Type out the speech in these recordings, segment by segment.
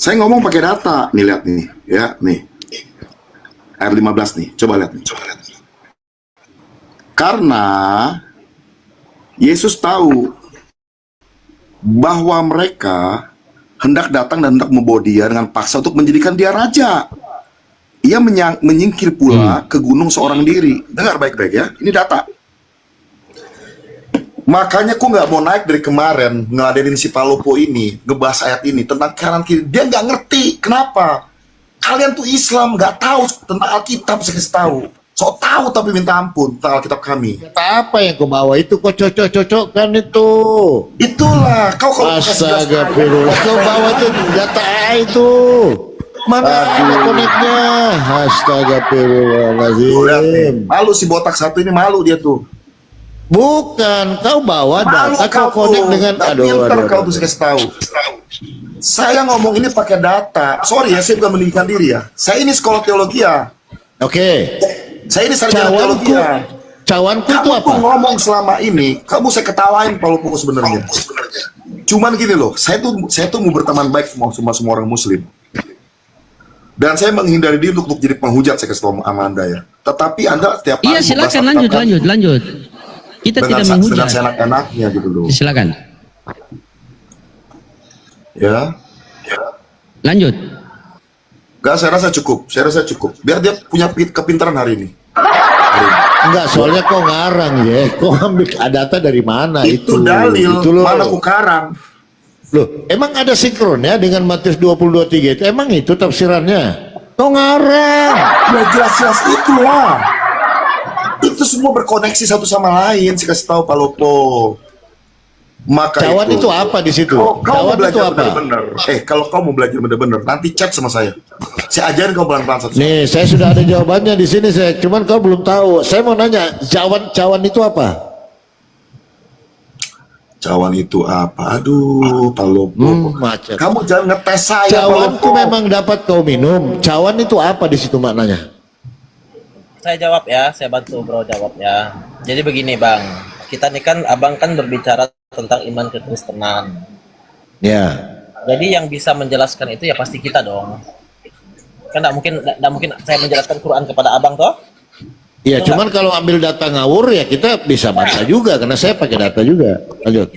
Saya ngomong pakai data. Nih lihat nih, ya nih. Ayat 15 nih, coba lihat nih. Karena Yesus tahu bahwa mereka hendak datang dan hendak membawa dia dengan paksa untuk menjadikan dia raja. Ia menyingkir pula ke gunung seorang diri. Dengar baik-baik ya, ini data. Makanya aku nggak mau naik dari kemarin ngeladenin si Palopo ini, ngebahas ayat ini tentang kanan kiri. Dia nggak ngerti. Kenapa? Kalian tuh Islam nggak tahu tentang Alkitab, saya kasih tahu. So tahu tapi minta ampun tentang Alkitab kami. Data apa yang kau bawa itu? Kau cocok-cocokkan itu. Itulah kau kalau Astaga, kau bawa itu data itu. Mana ada koneknya? Astaga, Lihat, malu si botak satu ini, malu dia tuh. Bukan, kau bawa Malu data, kau konek dengan kau tuh saya kasih tahu. Saya ngomong ini pakai data. Sorry ya, saya bukan meninggikan diri ya. Saya ini sekolah teologi ya. Oke. Saya ini sarjana teologi ya. Cawanku itu Kamu apa? tuh ngomong selama ini, kamu saya ketawain kalau pokok sebenarnya. Cuman gini loh, saya tuh mau berteman baik sama semua orang Muslim. Dan saya menghindari dia untuk jadi penghujat, saya kasih tahu sama Anda ya. Tetapi Anda setiap hari Iya, silakan lanjut. Kita tidak dengan menghujat. seenak-enaknya gitu loh. Silakan. Ya. Lanjut. Enggak, saya rasa cukup. Biar dia punya kepintaran hari ini. Enggak, soalnya kau ngarang ya. Kau ambil data dari mana Itu itu? dalil, Itu loh. mana ku karang. Loh, emang ada sinkronnya dengan Matius 20:23 itu? Emang itu tafsirannya? Kau ngarang. Ya jelas-jelas itulah. Itu semua berkoneksi satu sama lain, saya kasih tahu Palopo. Maka Cawan itu apa di situ? Kau mau Cawan itu belajar apa? benar-benar. Kalau kau mau belajar benar-benar, nanti chat sama saya. Saya ajarin kau pelan-pelan satu. Nih, saya sudah ada jawabannya di sini, cuman kau belum tahu. Saya mau nanya, cawan itu apa? Cawan itu apa? Aduh, Palopo. Macet. Kamu jangan ngetes saya, Cawan itu Palopo. memang dapat kau minum. Cawan itu apa di situ maknanya? Saya jawab ya, saya bantu bro jawab ya. Jadi begini bang, kita nih kan abang kan berbicara tentang iman kekristenan. Ya. Jadi yang bisa menjelaskan itu ya pasti kita dong. Kan nggak mungkin saya menjelaskan Quran kepada abang toh? Iya, cuman kalau ambil data ngawur ya kita bisa baca juga karena saya pakai data juga. Lanjut.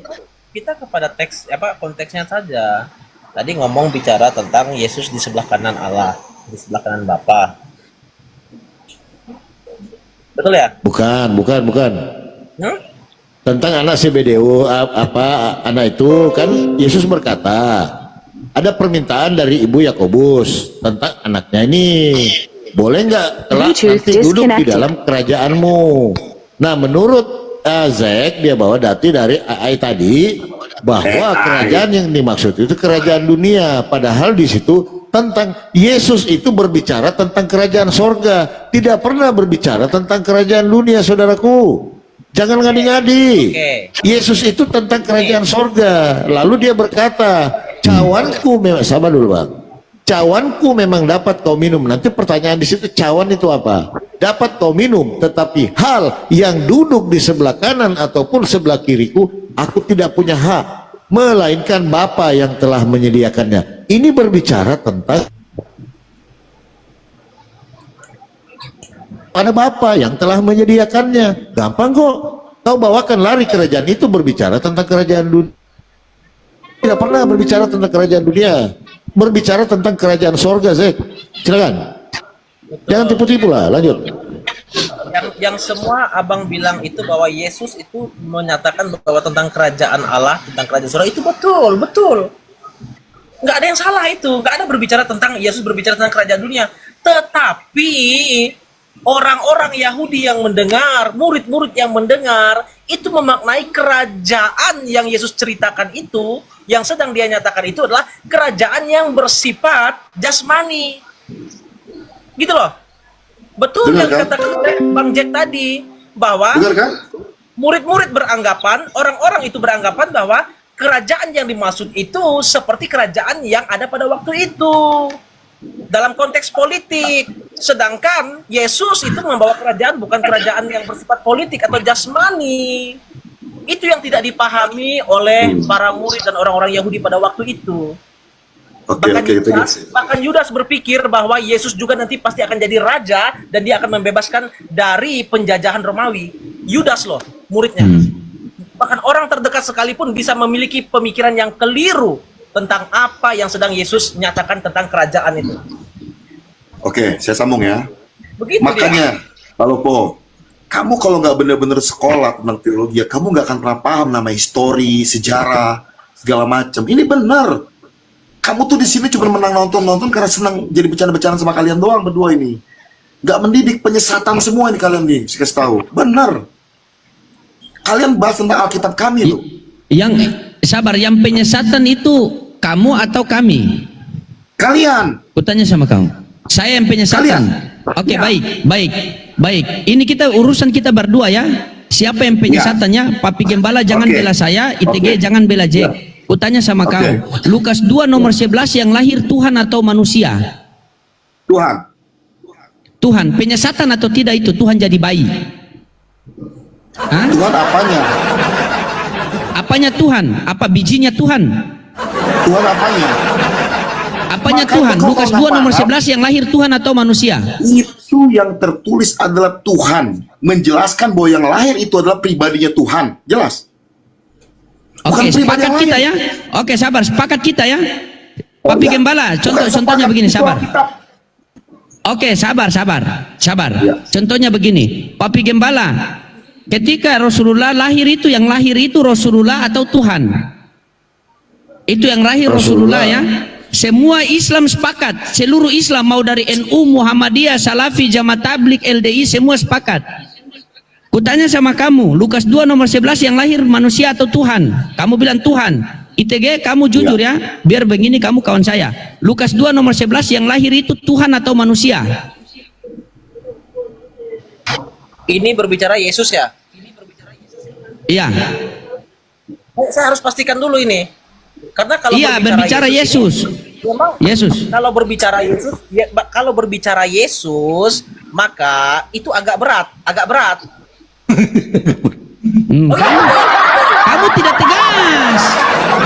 Kita kepada teks konteksnya saja. Tadi ngomong bicara tentang Yesus di sebelah kanan Allah, di sebelah kanan Bapa. Betul ya? Bukan. Hmm? Tentang anak CBDU anak itu kan Yesus berkata ada permintaan dari ibu Yakobus tentang anaknya ini, boleh nggak kelak nanti duduk di dalam kerajaanmu. Nah menurut Zek dia bawa data dari AI tadi bahwa kerajaan yang dimaksud itu kerajaan dunia, padahal di situ tentang Yesus itu berbicara tentang kerajaan sorga, tidak pernah berbicara tentang kerajaan dunia, saudaraku. Jangan ngadi-ngadi. Yesus itu tentang kerajaan sorga. Lalu dia berkata, cawanku memang, sabar dulu bang. Cawanku memang dapat kau minum. Nanti pertanyaan di situ, cawan itu apa? Dapat kau minum, tetapi hal yang duduk di sebelah kanan ataupun sebelah kiriku, aku tidak punya hak, melainkan Bapa yang telah menyediakannya. Ini berbicara tentang pada Bapa yang telah menyediakannya. Gampang kok. Kau bawakan lari kerajaan itu berbicara tentang kerajaan dunia. Tidak pernah berbicara tentang kerajaan dunia. Berbicara tentang kerajaan sorga, Zek. Silakan. Jangan tipu-tipu lah, lanjut. Yang semua abang bilang itu bahwa Yesus itu menyatakan bahwa tentang kerajaan Allah, tentang kerajaan surga itu betul. Nggak ada yang salah itu. Nggak ada berbicara tentang Yesus berbicara tentang kerajaan dunia. Tetapi orang-orang Yahudi yang mendengar, murid-murid yang mendengar, itu memaknai kerajaan yang Yesus ceritakan itu, yang sedang dia nyatakan itu adalah kerajaan yang bersifat jasmani. Gitu loh. Betul Benar, yang kan? katakan oleh Bang Jack tadi, bahwa Benar kan? murid-murid beranggapan, orang-orang itu beranggapan bahwa kerajaan yang dimaksud itu seperti kerajaan yang ada pada waktu itu. Dalam konteks politik, sedangkan Yesus itu membawa kerajaan bukan kerajaan yang bersifat politik atau jasmani. Itu yang tidak dipahami oleh para murid dan orang-orang Yahudi pada waktu itu. Oke, Bahkan Yudas berpikir bahwa Yesus juga nanti pasti akan jadi raja dan dia akan membebaskan dari penjajahan Romawi. Yudas loh, muridnya. Bahkan orang terdekat sekalipun bisa memiliki pemikiran yang keliru tentang apa yang sedang Yesus nyatakan tentang kerajaan itu. Oke, saya sambung ya. Begitu Makanya, kalau kamu kalau nggak benar-benar sekolah tentang teologi, kamu nggak akan pernah paham nama histori, sejarah, segala macam. Ini benar. Kamu tuh di sini cuma menang nonton karena senang jadi bercanda-bercanda sama kalian doang berdua ini. Nggak mendidik, penyesatan semua ini kalian nih, saya kasih tahu. Benar. Kalian bahas tentang Alkitab kami loh. Yang sabar, yang penyesatan itu kamu atau kami? Kalian. Kutanya sama kamu. Saya yang penyesatan. Oke, Ya. baik. Ini urusan kita berdua ya. Siapa yang penyesatannya? Papi Gembala jangan Oke. bela saya, ITG jangan bela Jack. Kutanya sama Oke. kau. Lukas 2 nomor 11 yang lahir Tuhan atau manusia? Tuhan. Tuhan, penyesatan atau tidak itu Tuhan jadi bayi? Hah? Tuhan apanya? Apanya Tuhan? Apa bijinya Tuhan? Tuhan apanya? Apanya Makanya Tuhan? kau Lukas kalau 2 nomor nggak paham, 11 yang lahir Tuhan atau manusia? Itu yang tertulis adalah Tuhan. Menjelaskan bahwa yang lahir itu adalah pribadinya Tuhan. Jelas? Oke, Bukan pribadi sepakat yang kita lain. ya. Oke, sabar, sepakat kita ya. Oh, Papi iya. Gembala, contohnya Bukan begini, sepakat, sabar. itu Alkitab. Oke, sabar. Ya. Contohnya begini, Papi Gembala, ketika Rasulullah lahir itu, yang lahir itu Rasulullah atau Tuhan? Itu yang lahir Rasulullah ya. Semua Islam sepakat, seluruh Islam mau dari NU, Muhammadiyah, Salafi, Jamaah Tabligh, LDI, semua sepakat. Kutanya sama kamu, Lukas 2 nomor 11 yang lahir manusia atau Tuhan? Kamu bilang Tuhan. ITG kamu jujur ya, biar begini kamu kawan saya. Lukas 2 nomor 11 yang lahir itu Tuhan atau manusia? Ini berbicara Yesus ya. Iya. Saya harus pastikan dulu ini. Karena kalau Iya, berbicara Yesus. Memang Yesus. kalau berbicara Yesus, kalau berbicara Yesus, maka itu agak berat. Kamu tidak tegas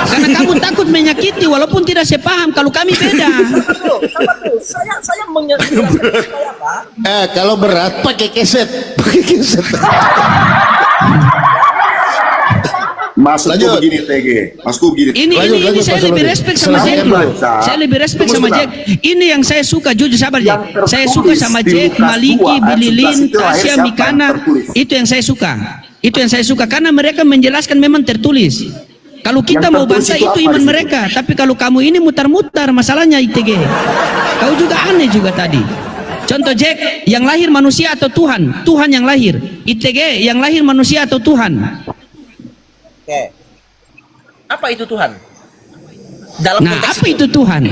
karena kamu takut menyakiti walaupun tidak sepaham. Kalau kami beda. Saya menjelaskan supaya apa? Kalau berat pakai keset. Maksudku Lanjut. begini, TG. Maksudku begini. Ini Lanjut, saya Mas lebih Rudi. respect sama Selesaikan Jack. dulu. Saya lebih respect Tunggu sama sebentar. Jack. Ini yang saya suka, jujur sabar Jack. Yang Saya tertulis suka sama di Jack, Lukas 2 Maliki, ayat 11 Bililin, itu lahir Tasya, siapa yang Mikana. tertulis? Itu yang saya suka. Itu yang saya suka karena mereka menjelaskan memang tertulis. Kalau kita Yang mau tertulis bantah itu itu apa iman di situ? mereka, tapi kalau kamu ini mutar-mutar masalahnya ITG. Kau juga aneh juga tadi. Contoh Jack, yang lahir manusia atau Tuhan? Tuhan yang lahir. ITG, yang lahir manusia atau Tuhan? Oke. Apa itu Tuhan? Dalam Nah, konteks apa itu Tuhan?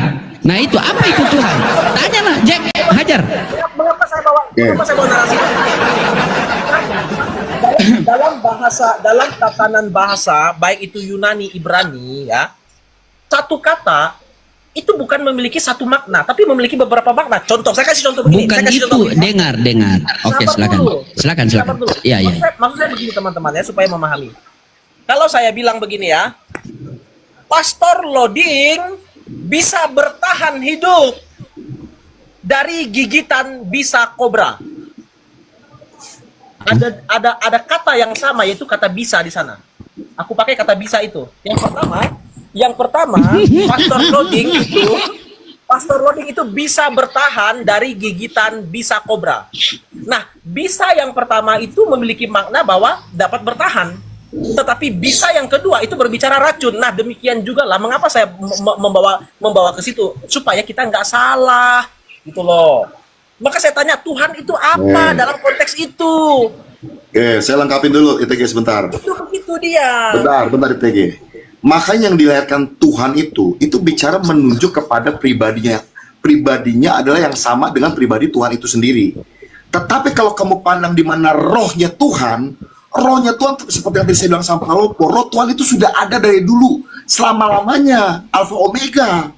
Nah, itu apa itu Tuhan? Tanyalah Jack, hajar. Mengapa saya bawa narasi ini? Dalam tatanan bahasa, baik itu Yunani, Ibrani, ya, satu kata itu bukan memiliki satu makna, tapi memiliki beberapa makna. Contoh, saya kasih contoh begini. Bukan saya kasih itu, contoh begini. dengar. Oke, Sabar silakan. dulu. Silakan. Sabar dulu. Iya. Maksud saya begini teman-teman ya, supaya memahami. Kalau saya bilang begini ya, Pastor Loding bisa bertahan hidup dari gigitan bisa kobra. Ada kata yang sama, yaitu kata bisa di sana. Aku pakai kata bisa itu. Yang pertama, Pastor Loding itu bisa bertahan dari gigitan bisa kobra. Nah, bisa yang pertama itu memiliki makna bahwa dapat bertahan. Tetapi bisa yang kedua itu berbicara racun. Nah, demikian juga lah. Mengapa saya membawa ke situ? Supaya kita nggak salah, gitu loh. Maka saya tanya, Tuhan itu apa dalam konteks itu? Oke, saya lengkapin dulu ITG sebentar. Itu begitu dia. Bentar ITG. Makanya yang dilahirkan Tuhan itu bicara menunjuk kepada pribadinya. Pribadinya adalah yang sama dengan pribadi Tuhan itu sendiri. Tetapi kalau kamu pandang di mana rohnya Tuhan seperti yang tadi saya bilang sama Pak roh Tuhan itu sudah ada dari dulu, selama-lamanya, Alfa Omega.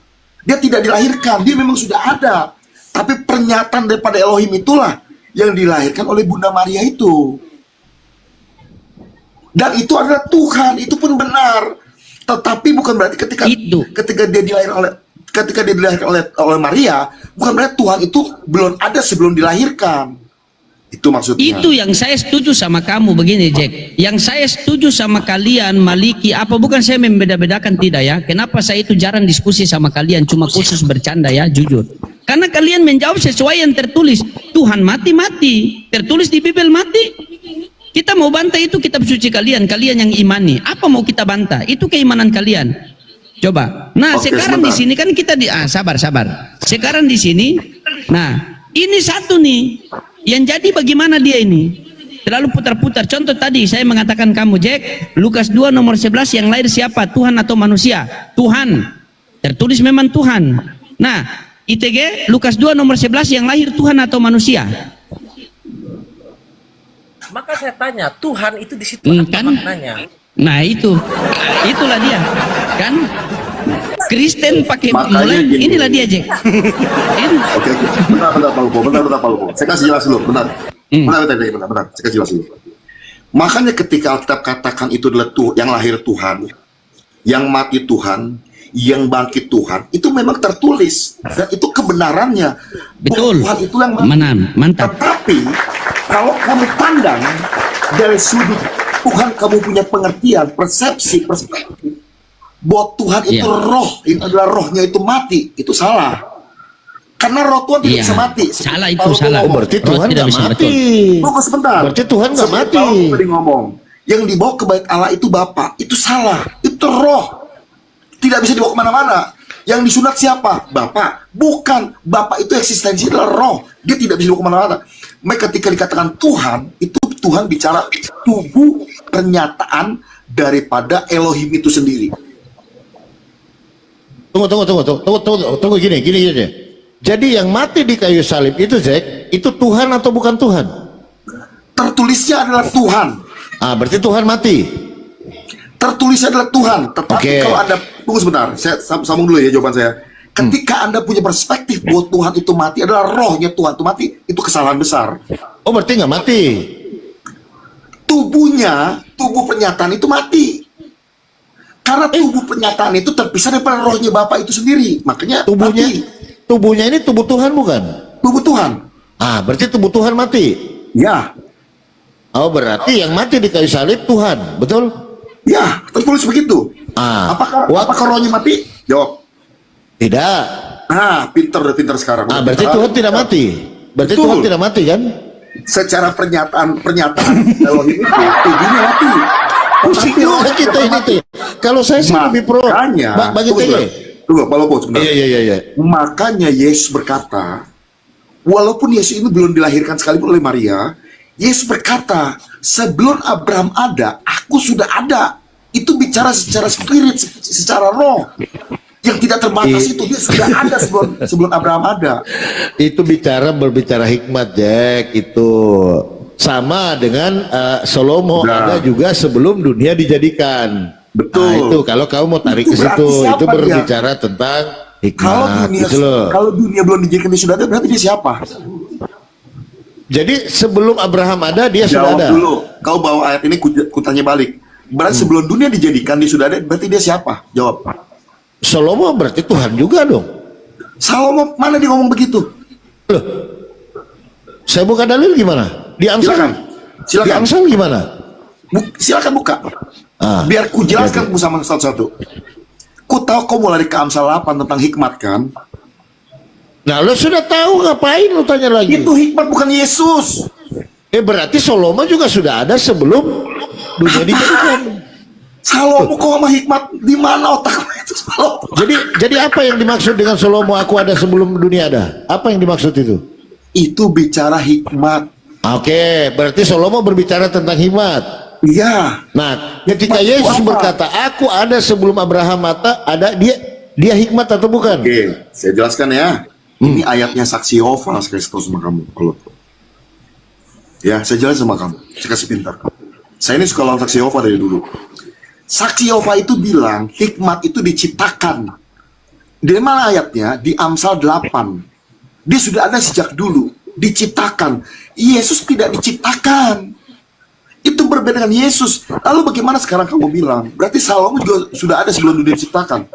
Dia tidak dilahirkan, dia memang sudah ada. Tapi pernyataan daripada Elohim itulah yang dilahirkan oleh Bunda Maria itu. Dan itu adalah Tuhan, itu pun benar. Tetapi bukan berarti ketika dia dilahirkan oleh ketika dia dilahirkan oleh Maria, bukan berarti Tuhan itu belum ada sebelum dilahirkan. Itu maksudnya. Itu yang saya setuju sama kamu begini, Jack. Yang saya setuju sama kalian, Maliki, apa bukan saya membeda-bedakan, tidak ya? Kenapa saya itu jarang diskusi sama kalian, cuma khusus bercanda ya, jujur. Karena kalian menjawab sesuai yang tertulis. Tuhan mati. Tertulis di Bible mati. Kita mau bantah itu kitab suci kalian yang imani. Apa mau kita bantah? Itu keimanan kalian. Coba. Nah, Oke, sekarang di sini kan kita sabar. Sekarang di sini, nah, ini satu nih. Yang jadi bagaimana dia ini? Terlalu putar-putar. Contoh tadi saya mengatakan kamu, Jack, Lukas 2 nomor 11 yang lahir siapa? Tuhan atau manusia? Tuhan. Tertulis memang Tuhan. Nah, ITG Lukas 2 nomor 11 yang lahir Tuhan atau manusia? Maka saya tanya, Tuhan itu di situ apa Kan? maknanya? Nah, itulah dia. Kan? Kristen pakai Makanya mulai gini. inilah dia, Jack. Ini. Oke. Bentar Pak Lupo. Saya kasih jelas dulu, bentar. Bentar. Saya kasih jelas dulu. Makanya ketika Alkitab katakan itu adalah yang lahir Tuhan, yang mati Tuhan, yang bangkit Tuhan, itu memang tertulis dan itu kebenarannya. Betul. Tuhan itu yang mati. Mantap. Tetapi kalau kamu pandang dari sudut Tuhan, kamu punya pengertian, persepsi, perspektif bahwa Tuhan itu Iya. roh, ini adalah rohnya itu mati, itu salah. Karena roh Tuhan tidak Iya. bisa mati. Salah itu, Kalau salah. ngomong, Berarti Roh Tuhan tidak nggak bisa, mati. tunggu sebentar. Berarti Tuhan nggak Seperti mati. Paulus tadi ngomong, yang dibawa ke bait Allah itu Bapa, itu salah, itu roh. Tidak bisa dibawa kemana-mana. Yang disunat siapa? Bapa. Bukan. Bapa itu eksistensi adalah roh. Dia tidak bisa dibawa kemana-mana. Maka ketika dikatakan Tuhan, itu Tuhan bicara tubuh pernyataan daripada Elohim itu sendiri. Tunggu gini. Jadi yang mati di kayu salib itu, Jack, itu Tuhan atau bukan Tuhan? Tertulisnya adalah Tuhan. Berarti Tuhan mati. Tertulisnya adalah Tuhan. Tetapi Oke. kalau Anda, tunggu sebentar, saya sambung dulu ya jawaban saya. Ketika Anda punya perspektif bahwa Tuhan itu mati adalah rohnya Tuhan itu mati, itu kesalahan besar. Oh, berarti nggak mati. Tubuhnya, tubuh pernyataan itu mati. Karena tubuh pernyataan itu terpisah daripada rohnya Bapa itu sendiri. Makanya mati. Tubuhnya ini tubuh Tuhan bukan? Tubuh Tuhan. Berarti tubuh Tuhan mati. Ya, Oh, berarti yang mati di kayu salib Tuhan, betul? ya, tertulis begitu. Apakah rohnya mati? Jawab. Tidak. Pinter sekarang. Berarti Tuhan tidak mati. Berarti Betul. Tuhan tidak mati kan? Secara pernyataan Elohim itu tubuhnya mati. Pusing juga kita ini tuh. Kalau saya sih lebih pro. Makanya, Bagi TG. tunggu, Pak Lopo sebentar. Iya. Makanya Yesus berkata, walaupun Yesus ini belum dilahirkan sekalipun oleh Maria, Yesus berkata, sebelum Abraham ada, aku sudah ada. Itu bicara secara spirit, secara roh. Yang tidak terbatas itu, dia sudah ada sebelum Abraham ada. Itu berbicara hikmat, Jack. Itu sama dengan Salomo ada juga sebelum dunia dijadikan. Betul. Itu kalau kamu mau tarik Itu ke situ, berarti siapa itu dia? berbicara tentang hikmat. Kalau dunia belum dijadikan dia sudah ada, berarti dia siapa? Jadi sebelum Abraham ada, dia sudah Jawab ada. dulu. Kau bawa ayat ini kutanya balik. Berarti sebelum dunia dijadikan dia sudah ada, berarti dia siapa? Jawab. Salomo berarti Tuhan juga dong. Salomo mana dia ngomong begitu? Loh, saya buka dalil gimana? Di Amsal. Di Silakan. Amsal gimana? Silakan buka. Biar ku jelaskan sama satu-satu. Ku tahu kau mulai dari ke Amsal 8 tentang hikmat kan? Nah, lo sudah tahu, ngapain lo tanya lagi? Itu hikmat bukan Yesus. Berarti Salomo juga sudah ada sebelum dunia dijadikan. Salomo kok sama hikmat di mana otakmu itu Salomo? Jadi apa yang dimaksud dengan Salomo aku ada sebelum dunia ada? Apa yang dimaksud itu? Itu bicara hikmat. Oke, berarti Salomo berbicara tentang hikmat. Iya. Nah, ketika Hikmat itu Yesus apa? berkata, "Aku ada sebelum Abraham ada," dia hikmat atau bukan? Oke, saya jelaskan ya. Ini ayatnya saksi Yehova, saya kasih tahu sama kamu. Kalau ya, saya jelaskan sama kamu. Saya kasih pintar. Saya ini suka lawan saksi Yehova dari dulu. Saksi Yehova itu bilang hikmat itu diciptakan. Di mana ayatnya? Di Amsal 8. Dia sudah ada sejak dulu, diciptakan. Yesus tidak diciptakan. Itu berbeda dengan Yesus. Lalu bagaimana sekarang kamu bilang? Berarti Salomo juga sudah ada sebelum dunia diciptakan.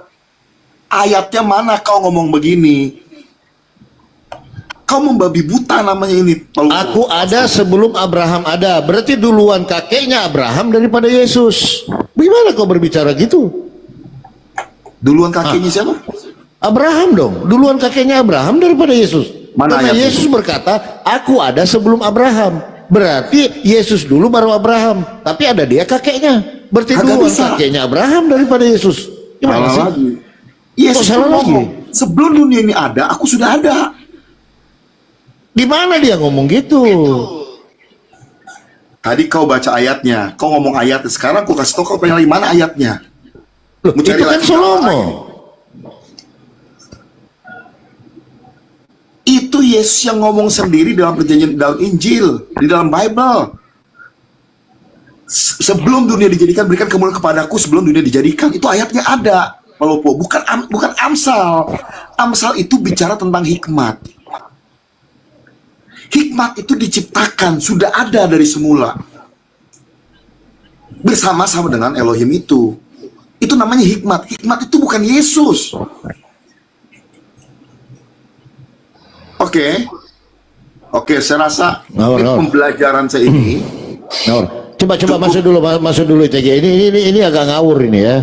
Ayatnya mana kau ngomong begini? Kau membabi buta namanya ini. Aku ada sebelum Abraham ada. Berarti duluan kakeknya Abraham daripada Yesus. Gimana kau berbicara gitu? Duluan kakeknya siapa? Abraham dong. Duluan kakeknya Abraham daripada Yesus. Mana Karena ayatnya? Yesus berkata, aku ada sebelum Abraham. Berarti Yesus dulu baru Abraham. Tapi ada dia kakeknya. Berarti Kagak duluan bisa. kakeknya Abraham daripada Yesus. Gimana Salah sih? lagi. Yesus Kok salah tuh ngomong, lagi? sebelum dunia ini ada, aku sudah ada. Di mana dia ngomong gitu? Tadi kau baca ayatnya, kau ngomong ayatnya. Sekarang aku kasih tau kau pengen lagi mana ayatnya. Loh, Mau itu cari kan lagi Salomo. lagi. Itu Yesus yang ngomong sendiri dalam perjanjian, dalam Injil, di dalam Bible. Sebelum dunia dijadikan, berikan kemuliaan kepadaku sebelum dunia dijadikan. Itu ayatnya ada. Palopo, bukan Amsal. Amsal itu bicara tentang hikmat. Hikmat itu diciptakan, sudah ada dari semula. Bersama-sama dengan Elohim itu. Itu namanya hikmat. Hikmat itu bukan Yesus. Oke, saya rasa pembelajaran saya ini. Coba masuk dulu CG. Ini agak ngawur ini ya.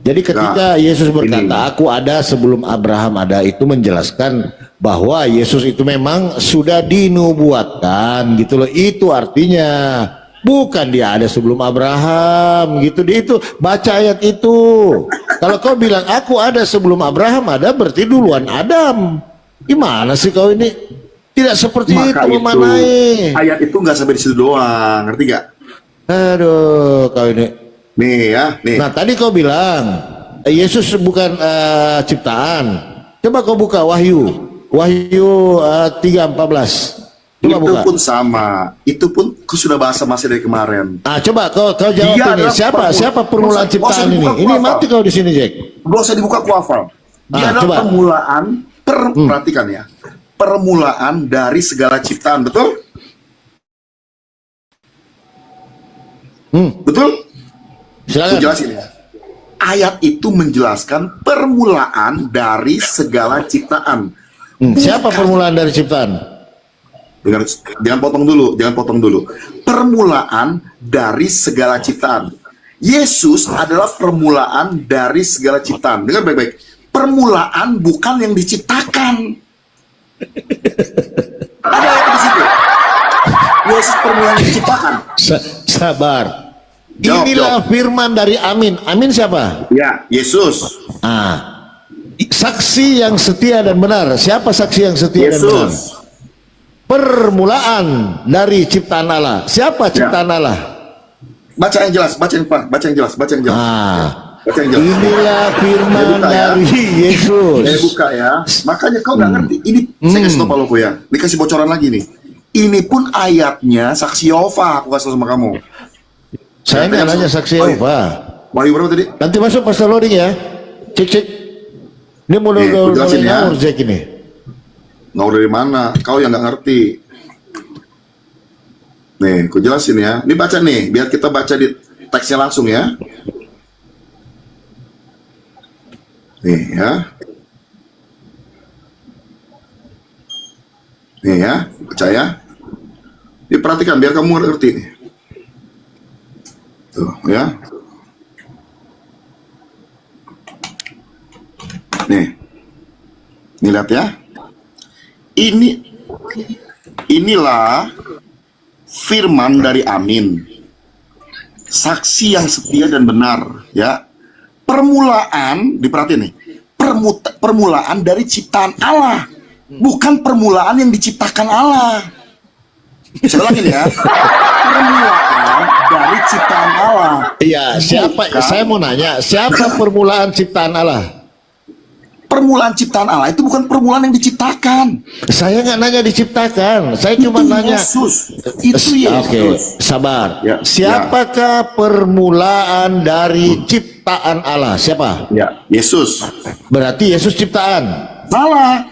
Jadi ketika Yesus berkata, aku ada sebelum Abraham ada, itu menjelaskan bahwa Yesus itu memang sudah dinubuatkan gitu loh. Itu artinya bukan dia ada sebelum Abraham gitu. Itu baca ayat itu. Kalau kau bilang aku ada sebelum Abraham ada, berarti duluan Adam. Gimana sih kau ini? Tidak seperti Maka itu memanai. ayat itu nggak sampai di situ doang, ngerti gak? Aduh, kau ini. Nih ya, nih. Nah tadi kau bilang Yesus bukan ciptaan. Coba kau buka Wahyu 3:14. Coba itu buka. pun sama. Itu pun aku sudah bahas masih dari kemarin. Coba kau jawab Dia ini. adalah Siapa permulaan Nggak usah ciptaan ini? dibuka, Ini gua mati kau di sini, Jack. Belum saya dibuka aku hafal. Dia adalah coba. permulaan, perhatikan ya. Permulaan dari segala ciptaan, betul? Betul? Aku Silakan. jelasin ya. Ayat itu menjelaskan permulaan dari segala ciptaan. Siapa permulaan dari ciptaan? Jangan potong dulu. Permulaan dari segala ciptaan. Yesus adalah permulaan dari segala ciptaan. Dengar baik-baik. Permulaan bukan yang diciptakan. Ada ayat di situ. Yesus permulaan yang diciptakan. Sabar. Jawab, Inilah firman dari Amin. Amin siapa? Ya, Yesus. Saksi yang setia dan benar. Siapa saksi yang setia dan benar? Yesus. Permulaan dari ciptaan Allah. Siapa ciptaan Allah? Baca yang jelas, baca yang jelas. Baca yang jelas. Inilah firman Saya buka ya. dari Yesus. Saya buka ya. Makanya kau nggak ngerti. Ini saya kasih tau Palopo ya. Dikasih bocoran lagi nih. Ini pun ayatnya saksi Yehova. Aku kasih tau sama kamu. Saya nggak nanya saksi Yehova. Wahyu berapa tadi? Nanti masuk pas loading ya. Cek. Ini mau Nih, aku jelasin ya. ngawur Jack ini. Ngawur dari mana? Kau yang nggak ngerti. Nih, aku jelasin ya. Ini baca nih, biar kita baca di teksnya langsung ya. Nih ya. Nih ya, percaya. Diperhatikan biar kamu ngerti nih. Tuh ya. Nih lihat ya. Inilah firman dari Amin, saksi yang setia dan benar ya. Permulaan, diperhatiin nih, permulaan dari ciptaan Allah, bukan permulaan yang diciptakan Allah. Saya ulangin ya. Permulaan dari ciptaan Allah. Iya, siapa? Bukan. Saya mau nanya, siapa permulaan ciptaan Allah? Permulaan ciptaan Allah itu bukan permulaan yang diciptakan. Saya nggak nanya diciptakan, saya cuma nanya. Yesus. Itu Yesus. Oke, sabar. Ya, Siapakah permulaan dari ciptaan Allah? Siapa? Ya, Yesus. Berarti Yesus ciptaan. Salah.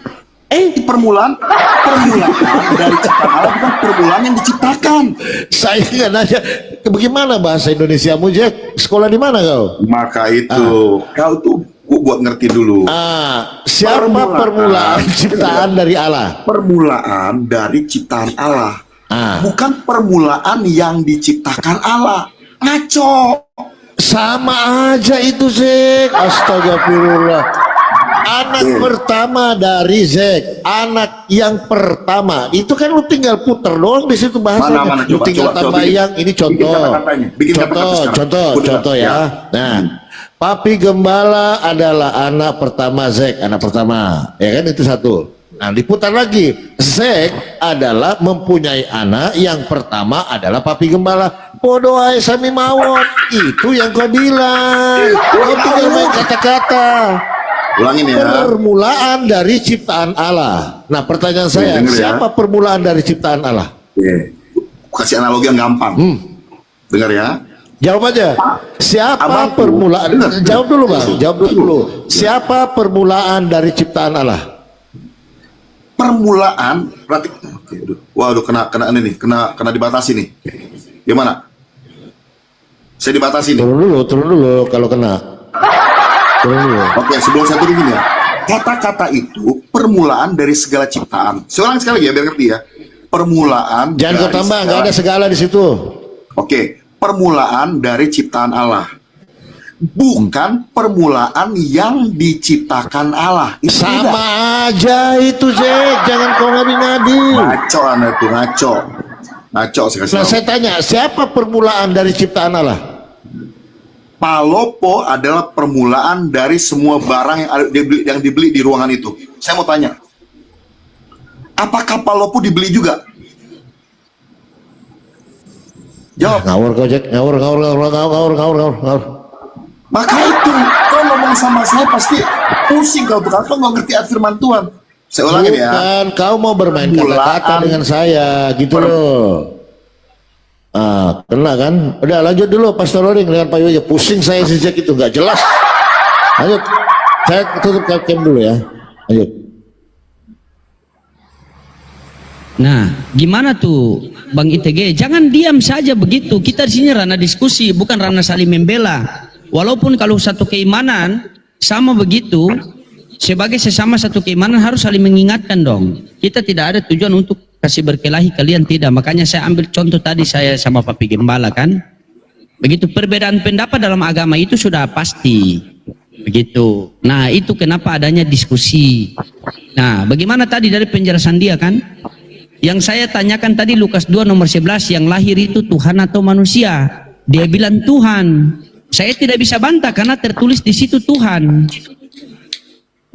Permulaan dari ciptaan Allah bukan permulaan yang diciptakan. Saya nggak nanya. Bagaimana bahasa Indonesiamu, Jack? Sekolah di mana kau? Maka itu kau tuh buat ngerti dulu. Siapa permulaan ciptaan dari Allah? Permulaan dari ciptaan Allah. Bukan permulaan yang diciptakan Allah. Ngaco. Sama aja itu, Zek. Astagfirullah. Anak pertama dari Zek, anak yang pertama itu kan lu tinggal puter doang di situ bahasanya. Mana, Lu tinggal tambah yang ini contoh. Contoh ya. Nah, Papi Gembala adalah anak pertama Zek, anak pertama. Ya kan itu satu. Nah, diputar lagi. Zek adalah mempunyai anak yang pertama adalah Papi Gembala. Bodoh aja sami mawon. Itu yang kau bilang. Kau tinggal main kata-kata. Ulangin ya. Permulaan dari ciptaan Allah. Nah, pertanyaan saya, siapa permulaan dari ciptaan Allah? Kasih analogi yang gampang. Dengar ya. Jawab aja. Siapa permulaan? Jawab dulu, Bang. Jawab dulu. Siapa permulaan dari ciptaan Allah? Permulaan berarti waduh kena ini nih, kena dibatasi nih. Gimana? Saya dibatasi nih. Turun dulu kalau kena. Oke, sebelum saya turun gini ya. Kata-kata itu permulaan dari segala ciptaan. Seorang sekali lagi ya biar ngerti ya. Permulaan. Jangan kau tambah, nggak ada segala di situ. Oke, permulaan dari ciptaan Allah. Bukan permulaan yang diciptakan Allah. Itu sama tidak. aja itu, Zek. Jangan kau ngadi-ngadi. Ngaco Anda itu, ngaco saya kasih Nah, tahu. saya tanya, siapa permulaan dari ciptaan Allah? Palopo adalah permulaan dari semua barang yang dibeli di ruangan itu. Saya mau tanya, apakah Palopo dibeli juga? Jawab. Ngawur kau, Jack. Ngawur. Maka itu, kau ngomong sama saya pasti pusing kau tuh. Kau nggak ngerti firman Tuhan. Saya ulangin ya. Bukan, kau mau bermain kata-kata dengan saya, gitu loh. Kena kan? Udah lanjut dulu, Pastor Loring dengan Pak Yoyo. Pusing saya sejak itu, nggak jelas. Lanjut. Saya tutup cam dulu ya. Lanjut. Nah, gimana tuh Bang ITG? Jangan diam saja begitu. Kita di sini ranah diskusi, bukan ranah saling membela. Walaupun kalau satu keimanan sama begitu, sebagai sesama satu keimanan harus saling mengingatkan dong. Kita tidak ada tujuan untuk kasih berkelahi kalian, tidak. Makanya saya ambil contoh tadi saya sama Papi Gembala kan. Begitu, perbedaan pendapat dalam agama itu sudah pasti. Begitu. Nah, itu kenapa adanya diskusi. Nah, bagaimana tadi dari penjelasan dia kan? Yang saya tanyakan tadi Lukas 2 nomor 11, yang lahir itu Tuhan atau manusia? Dia bilang Tuhan. Saya tidak bisa bantah karena tertulis di situ Tuhan.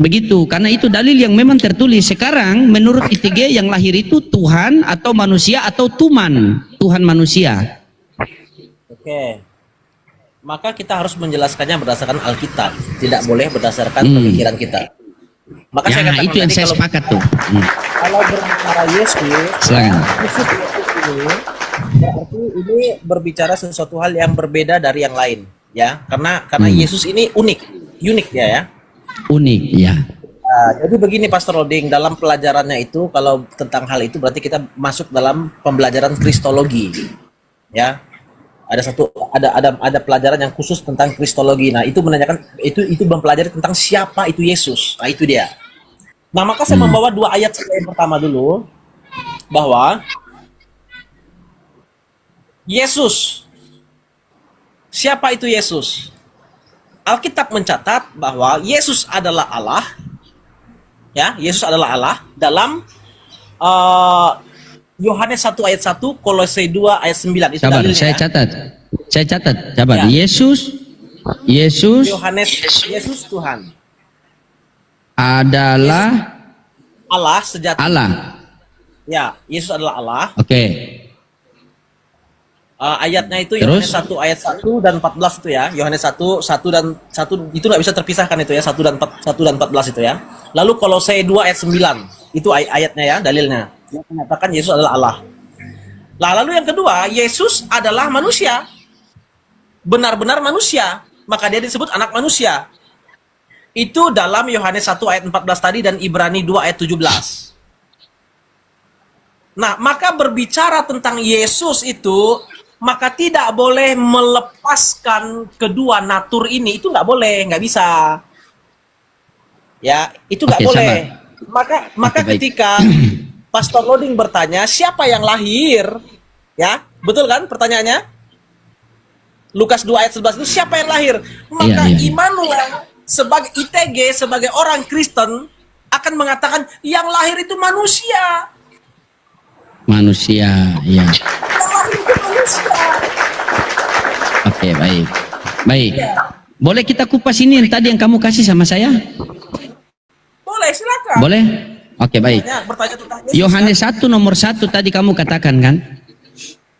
Begitu, karena itu dalil yang memang tertulis. Sekarang menurut ITG yang lahir itu Tuhan atau manusia atau Tuman, Tuhan manusia. Oke. Maka kita harus menjelaskannya berdasarkan Alkitab, tidak boleh berdasarkan pemikiran kita. Maka saya katakan itu yang tadi saya sepakat tuh. Kalau berbicara Yesus, Silakan. berarti ini berbicara sesuatu hal yang berbeda dari yang lain, ya. Karena Yesus ini unik ya. Unik, ya. Nah, jadi begini Pastor Loading, dalam pelajarannya itu kalau tentang hal itu berarti kita masuk dalam pembelajaran Kristologi. Ya. Ada pelajaran yang khusus tentang Kristologi. Nah, itu menanyakan itu mempelajari tentang siapa itu Yesus. Nah, itu dia. Nah, maka saya membawa dua ayat yang pertama dulu bahwa Yesus, siapa itu Yesus? Alkitab mencatat bahwa Yesus adalah Allah, ya, Yesus adalah Allah dalam Yohanes 1 ayat 1, Kolose 2 ayat 9. Itu Sabar, dalilnya. saya catat. Sabar. Ya. Yesus Yesus Tuhan adalah Allah sejati. Allah. Ya, Yesus adalah Allah. Oke. Ayatnya itu Terus? Yohanes 1 ayat 1 dan 14 itu ya. Yohanes 1 dan 1 itu nggak bisa terpisahkan itu ya, 1 dan 14 itu ya. Lalu Kolose 2 ayat 9. Itu ayatnya ya, dalilnya. Yang menyatakan Yesus adalah Allah. Nah, lalu yang kedua, Yesus adalah manusia. Benar-benar manusia, maka dia disebut anak manusia. Itu dalam Yohanes 1 ayat 14 tadi dan Ibrani 2 ayat 17. Nah, maka berbicara tentang Yesus itu, maka tidak boleh melepaskan kedua natur ini. Itu nggak boleh, nggak bisa. Ya, itu nggak Oke, boleh. sabar. Maka Oke, baik. ketika Pastor Loading bertanya siapa yang lahir, ya betul kan pertanyaannya? Lukas 2 ayat 11 itu siapa yang lahir? Maka Iya, iya. Immanuel sebagai ITG, sebagai orang Kristen akan mengatakan yang lahir itu manusia. Manusia, ya. Yang lahir itu manusia. Oke, baik. Baik. Boleh kita kupas ini yang tadi yang kamu kasih sama saya? Boleh, silakan. Boleh? Oke, baik. Bertanya tentang Yesus, Yohanes 1 nomor 1 tadi kamu katakan kan?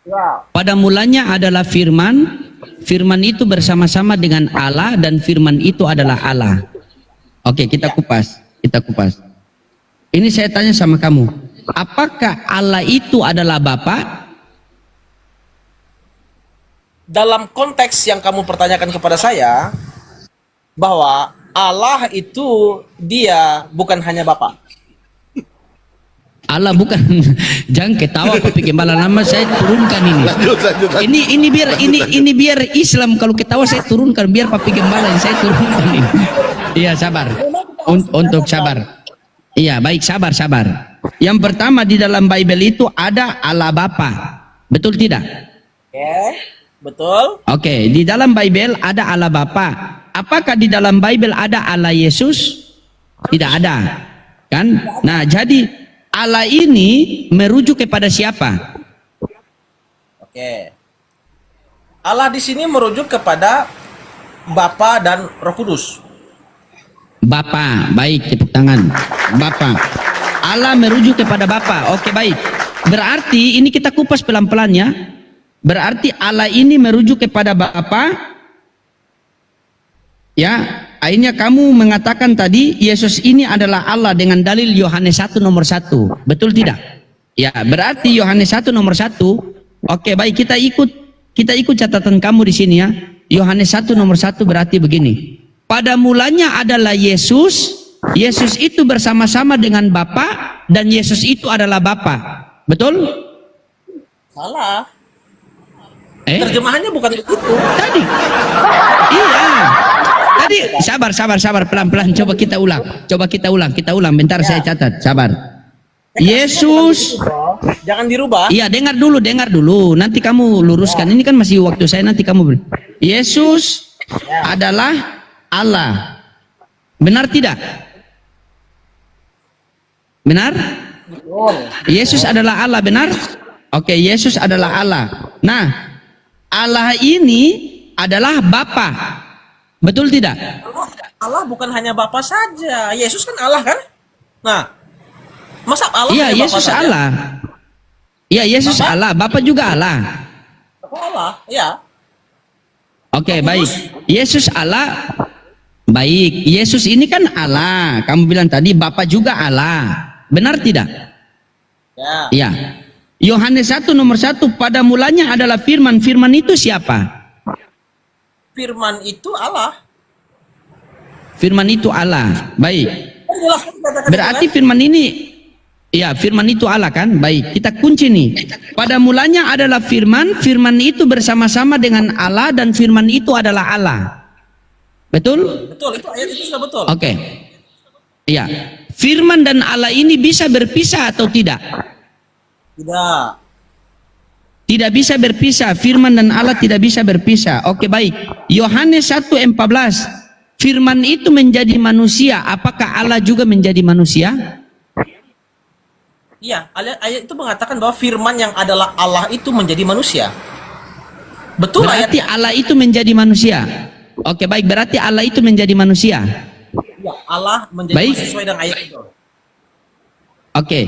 ya. Pada mulanya adalah firman, firman itu bersama-sama dengan Allah dan firman itu adalah Allah. Oke, kita kupas, kita kupas. Ini saya tanya sama kamu, apakah Allah itu adalah Bapa? Dalam konteks yang kamu pertanyakan kepada saya, bahwa Allah itu dia bukan hanya Bapa. Allah bukan, jangan ketawa Pak Gembala, nama saya turunkan ini. Lanjut. Ini biar Islam, kalau ketawa saya turunkan, biar Pak Gembala yang saya turunkan ini. Iya, sabar. Untuk sabar. Iya, baik, sabar. Yang pertama, di dalam Bible itu ada Allah Bapa. Betul tidak? Oke, betul. Oke, di dalam Bible ada Allah Bapa. Apakah di dalam Bible ada Allah Yesus? Tidak ada. Kan? Nah, jadi Allah ini merujuk kepada siapa? Oke. Allah di sini merujuk kepada Bapa dan Roh Kudus. Bapa, baik, tepuk tangan. Bapa. Allah merujuk kepada Bapa. Oke, baik. Berarti ini kita kupas pelan-pelan ya. Berarti Allah ini merujuk kepada Bapa. Ya, akhirnya kamu mengatakan tadi Yesus ini adalah Allah dengan dalil Yohanes 1 nomor 1. Betul tidak? Ya, berarti Yohanes 1 nomor 1. Oke, baik, kita ikut catatan kamu di sini ya. Yohanes 1 nomor 1 berarti begini. Pada mulanya adalah Yesus. Yesus itu bersama-sama dengan Bapa dan Yesus itu adalah Bapa. Betul? Salah. Terjemahannya bukan begitu. Tadi. Iya. Tadi sabar pelan-pelan, coba kita ulang bentar saya catat, sabar. Yesus, Jangan dirubah. iya dengar dulu, nanti kamu luruskan, ini kan masih waktu saya, nanti kamu Yesus adalah Allah, benar tidak? Benar? Yesus adalah Allah, benar? Oke, Yesus adalah Allah. Nah, Allah ini adalah Bapa. Betul tidak? Allah bukan hanya Bapa saja. Yesus kan Allah kan? Nah, masa Allah Iya, hanya Bapa Yesus saja? Allah. Iya, Yesus Bapa? Allah, Bapa juga Allah. Bapa Allah, ya. Oke, baik. Yesus Allah. Baik, Yesus ini kan Allah. Kamu bilang tadi Bapa juga Allah. Benar tidak? Ya. Iya. Yohanes 1 nomor 1, pada mulanya adalah firman. Firman itu siapa? Firman itu Allah. Firman itu Allah. Baik. Kan jelas kan dikatakan Berarti itu, kan? firman ini, ya firman itu Allah kan? Baik, kita kunci nih. Pada mulanya adalah firman, firman itu bersama-sama dengan Allah dan firman itu adalah Allah. Betul? Betul, itu ayat itu sudah betul. Oke. Iya. Firman dan Allah ini bisa berpisah atau tidak? Tidak. Tidak bisa berpisah. Firman dan Allah tidak bisa berpisah. Oke, baik. Yohanes 1:14. Firman itu menjadi manusia. Apakah Allah juga menjadi manusia? Iya, ayat itu mengatakan bahwa firman yang adalah Allah itu menjadi manusia. Betul Berarti ayatnya. Allah itu menjadi manusia. Oke, baik. Berarti Allah itu menjadi manusia. Ya, Allah menjadi Baik. sesuai dengan ayat itu. Oke.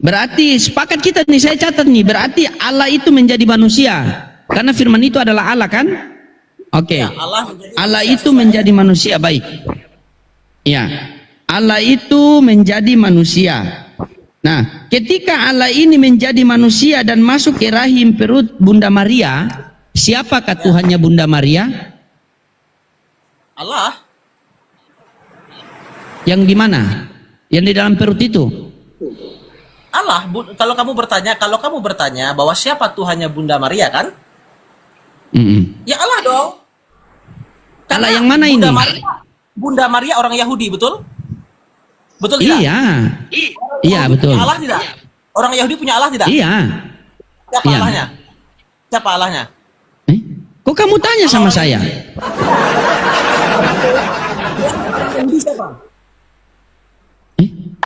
Berarti sepakat kita nih, saya catat nih. Berarti Allah itu menjadi manusia. Karena firman itu adalah Allah kan? Oke. Ya, Allah menjadi Allah manusia itu sesuai- menjadi manusia, baik. Ya. Allah itu menjadi manusia. Nah, ketika Allah ini menjadi manusia dan masuk ke rahim perut Bunda Maria, siapakah Tuhannya Bunda Maria? Allah. Yang di mana? Yang di dalam perut itu? Allah. Kalau kamu bertanya bahwa siapa Tuhannya Bunda Maria kan? Mm-mm. Ya Allah dong. Allah yang mana Bunda ini? Maria, Bunda Maria orang Yahudi, betul? Betul tidak? Iya. Iya, Yahudi betul. punya Allah tidak? Orang Yahudi punya Allah tidak? Iya. Siapa Iya. Allahnya? Siapa Allahnya? Kok kamu tanya sama saya? Yahudi siapa?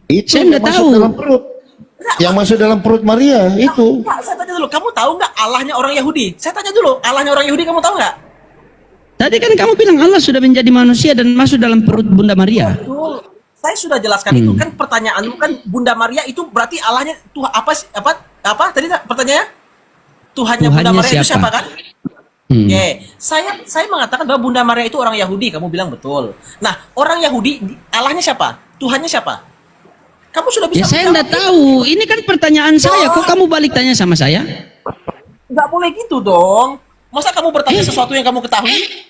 Itu Saya yang nggak masuk tahu. dalam perut. Yang masuk dalam perut Maria itu. Enggak, saya tanya dulu, kamu tahu nggak Allahnya orang Yahudi? Saya tanya dulu, Allahnya orang Yahudi kamu tahu nggak? Tadi kan kamu bilang Allah sudah menjadi manusia dan masuk dalam perut Bunda Maria. Betul. Saya sudah jelaskan itu kan pertanyaanmu kan Bunda Maria itu berarti Allahnya Tuhan apa tadi pertanyaannya? Tuhannya Bunda Tuhannya Maria itu siapa? siapa kan? Oke, saya mengatakan bahwa Bunda Maria itu orang Yahudi, kamu bilang betul. Nah, orang Yahudi Allahnya siapa? Tuhannya siapa? Kamu sudah bisa Ya saya menjawab nggak itu. tahu. Ini kan pertanyaan saya. Kok kamu balik tanya sama saya? Nggak boleh gitu dong. Masa kamu bertanya sesuatu yang kamu ketahui?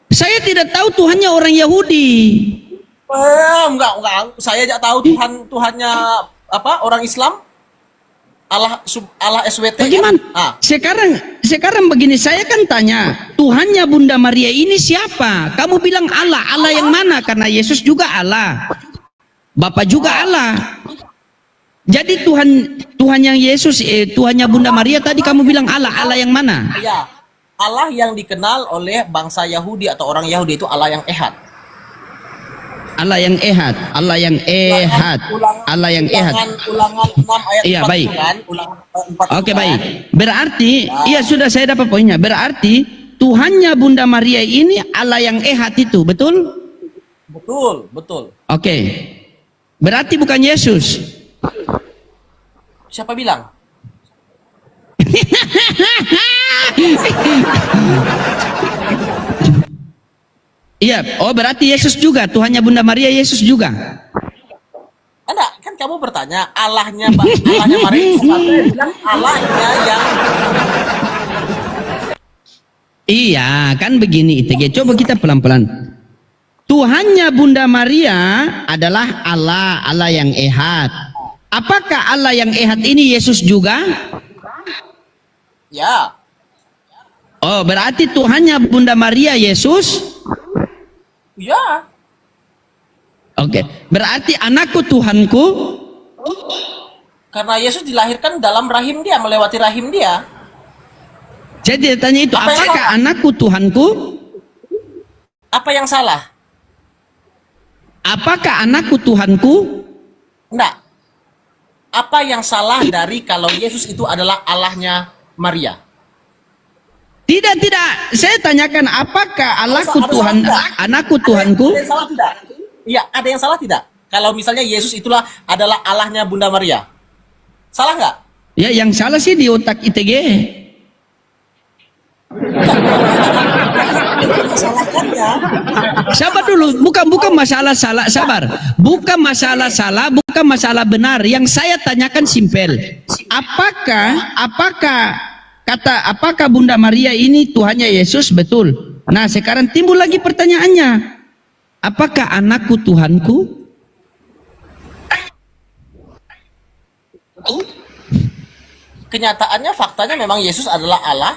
Saya tidak tahu Tuhannya orang Yahudi. Enggak. Saya aja tahu Tuhannya apa? Orang Islam. Allah SWT. Bagaimana? Kan? Sekarang begini, saya kan tanya, Tuhannya Bunda Maria ini siapa? Kamu bilang Allah. Allah yang mana? Karena Yesus juga Allah. Bapa juga Allah. Jadi Tuhan yang Yesus, Tuhannya Bunda Maria tadi kamu bilang Allah. Allah yang mana? Ya, Allah yang dikenal oleh bangsa Yahudi atau orang Yahudi itu Allah yang Ehad. Allah yang Ehad. Allah yang Ehad. Allah yang Ehad. Ulangan 6 ayat Iya, 4 baik. kan? Ulangan 4 Oke, kan? baik. Berarti, iya sudah saya dapat poinnya. Berarti Tuhannya Bunda Maria ini Allah yang Ehad itu, betul? Betul. Oke. Berarti bukan Yesus. Siapa bilang? Iya, oh berarti Yesus juga, Tuhannya Bunda Maria Yesus juga. Enggak, kan kamu bertanya Allahnya Maria itu siapa? Saya bilang Allahnya yang Iya, kan begini ITG. Coba kita pelan-pelan. Tuhannya Bunda Maria adalah Allah, Allah yang Ehad. Apakah Allah yang Ehad ini Yesus juga? ya. Oh, berarti Tuhannya Bunda Maria Yesus? Ya. Oke, berarti anakku Tuhanku? Karena Yesus dilahirkan dalam rahim dia, melewati rahim dia. Jadi dia tanya itu, Apa yang apakah salah? anakku Tuhanku? Apa yang salah? Apakah anakku Tuhanku? Enggak. Apa yang salah dari kalau Yesus itu adalah Allahnya Maria? Tidak. Saya tanyakan apakah Allahku Ada Tuhan, salah tidak? anakku Tuhanku? Ada yang salah tidak? Iya, ada yang salah tidak? Kalau misalnya Yesus itulah adalah Allahnya Bunda Maria. Salah nggak? Ya, yang salah sih di otak ITG. Salahkannya. Sabar dulu, bukan masalah salah, sabar. Bukan masalah salah, bukan masalah benar. Yang saya tanyakan simpel. Apakah Bunda Maria ini Tuhannya Yesus betul? Nah, sekarang timbul lagi pertanyaannya. Apakah anakku Tuhanku? Kenyataannya faktanya memang Yesus adalah Allah.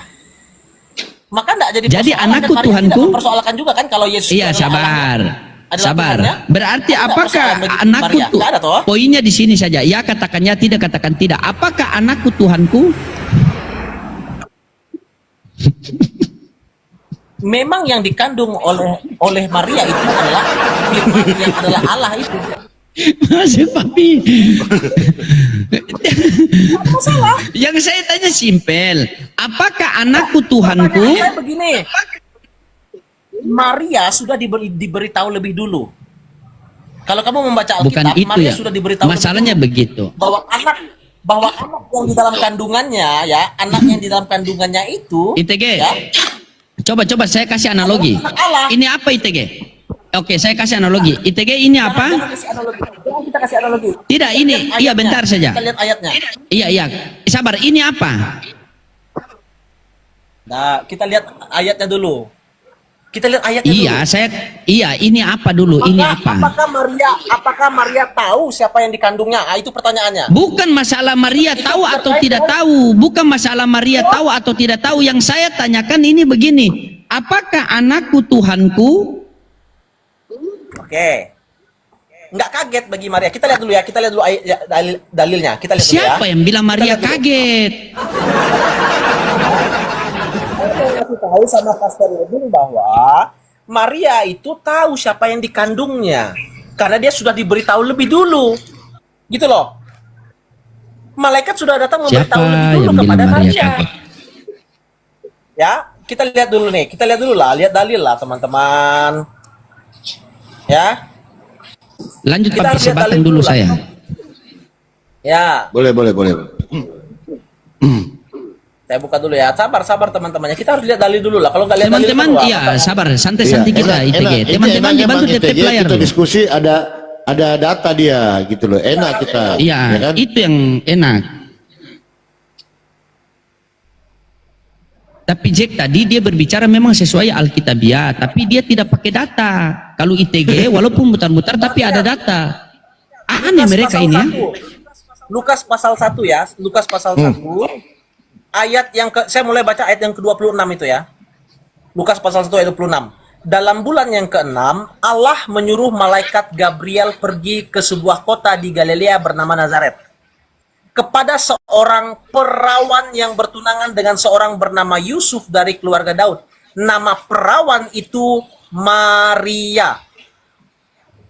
Maka enggak jadi Jadi persoalan, anakku dan Maria Tuhanku? tidak mempersoalkan juga kan kalau Yesus Iya, itu adalah sabar. Allahnya, adalah Sabar. Tuhannya? Berarti Ada apakah persoalan bagi anakku Maria? tuh? Nggak ada toh? Poinnya di sini saja. Ya katakannya tidak, katakan tidak. Apakah anakku Tuhanku? Memang yang dikandung oleh Maria itu adalah firman yang adalah Allah itu. Masih papi. Masalah. Yang saya tanya simpel. Apakah anakku Tuhanku? Pertanyaan saya begini. Maria sudah diberitahu lebih dulu. Kalau kamu membaca Bukan Alkitab, itu Maria ya. sudah diberitahu Masalahnya lebih begitu. dulu bahwa anak yang di dalam kandungannya ya, anak yang di dalam kandungannya itu ITG. ya, Coba saya kasih analogi. Allah. Ini apa ITG? Oke, saya kasih analogi. ITG ini apa? Jangan kasih analogi. Jangan kita kasih analogi. Tidak, ini. Lihat Iya, ayatnya. bentar saja. Kita lihat ayatnya. Iya. Sabar, ini apa? Nah, kita lihat ayatnya dulu. Kita lihat ayatnya Iya, dulu. ini apa dulu? Ini apa? Apakah Maria tahu siapa yang dikandungnya? Ah, itu pertanyaannya. Bukan masalah Maria tahu atau tidak tahu. Bukan masalah Maria tahu atau tidak tahu. Yang saya tanyakan ini begini. Apakah anakku Tuhanku? Oke. nggak kaget bagi Maria. Kita lihat dulu ya, kita lihat dulu dalilnya. Kita lihat dulu ya. Siapa yang bilang Maria kaget? Saya kasih tahu sama Pastor Edwin bahwa Maria itu tahu siapa yang dikandungnya karena dia sudah diberitahu lebih dulu, gitu loh. Malaikat sudah datang memberitahu Siapa lebih dulu yang kepada bilang Maria Maria. kaget? Ya, kita lihat dulu nih, kita lihat dulu lah, lihat dalil lah teman-teman. Ya, Lanjut Kita Pak harus lihat Sebatan dalil dulu dulu lah. saya. ya, Boleh. saya buka dulu ya. Sabar teman-temannya. Kita harus lihat dalil dulu lah. Kalau nggak lihat dalil Teman-teman, dulu, iya apa- sabar, santai-santai kita ITG. Teman-teman enaknya dibantu Bang di ITG, layar kita dulu. diskusi ada data dia gitu loh. Enak kita. Iya, ya kan? itu yang enak. Tapi Jack tadi dia berbicara memang sesuai Alkitabiah, tapi dia tidak pakai data. Kalau ITG walaupun mutar-mutar tapi ada data. Aneh Lukas mereka pasal ini ya. 1. Lukas pasal 1 ya. Lukas pasal 1. Ayat yang saya mulai baca ayat yang ke-26 itu ya. Lukas pasal 1 ayat 26. Dalam bulan yang ke-6, Allah menyuruh malaikat Gabriel pergi ke sebuah kota di Galilea bernama Nazaret. Kepada seorang perawan yang bertunangan dengan seorang bernama Yusuf dari keluarga Daud. Nama perawan itu Maria.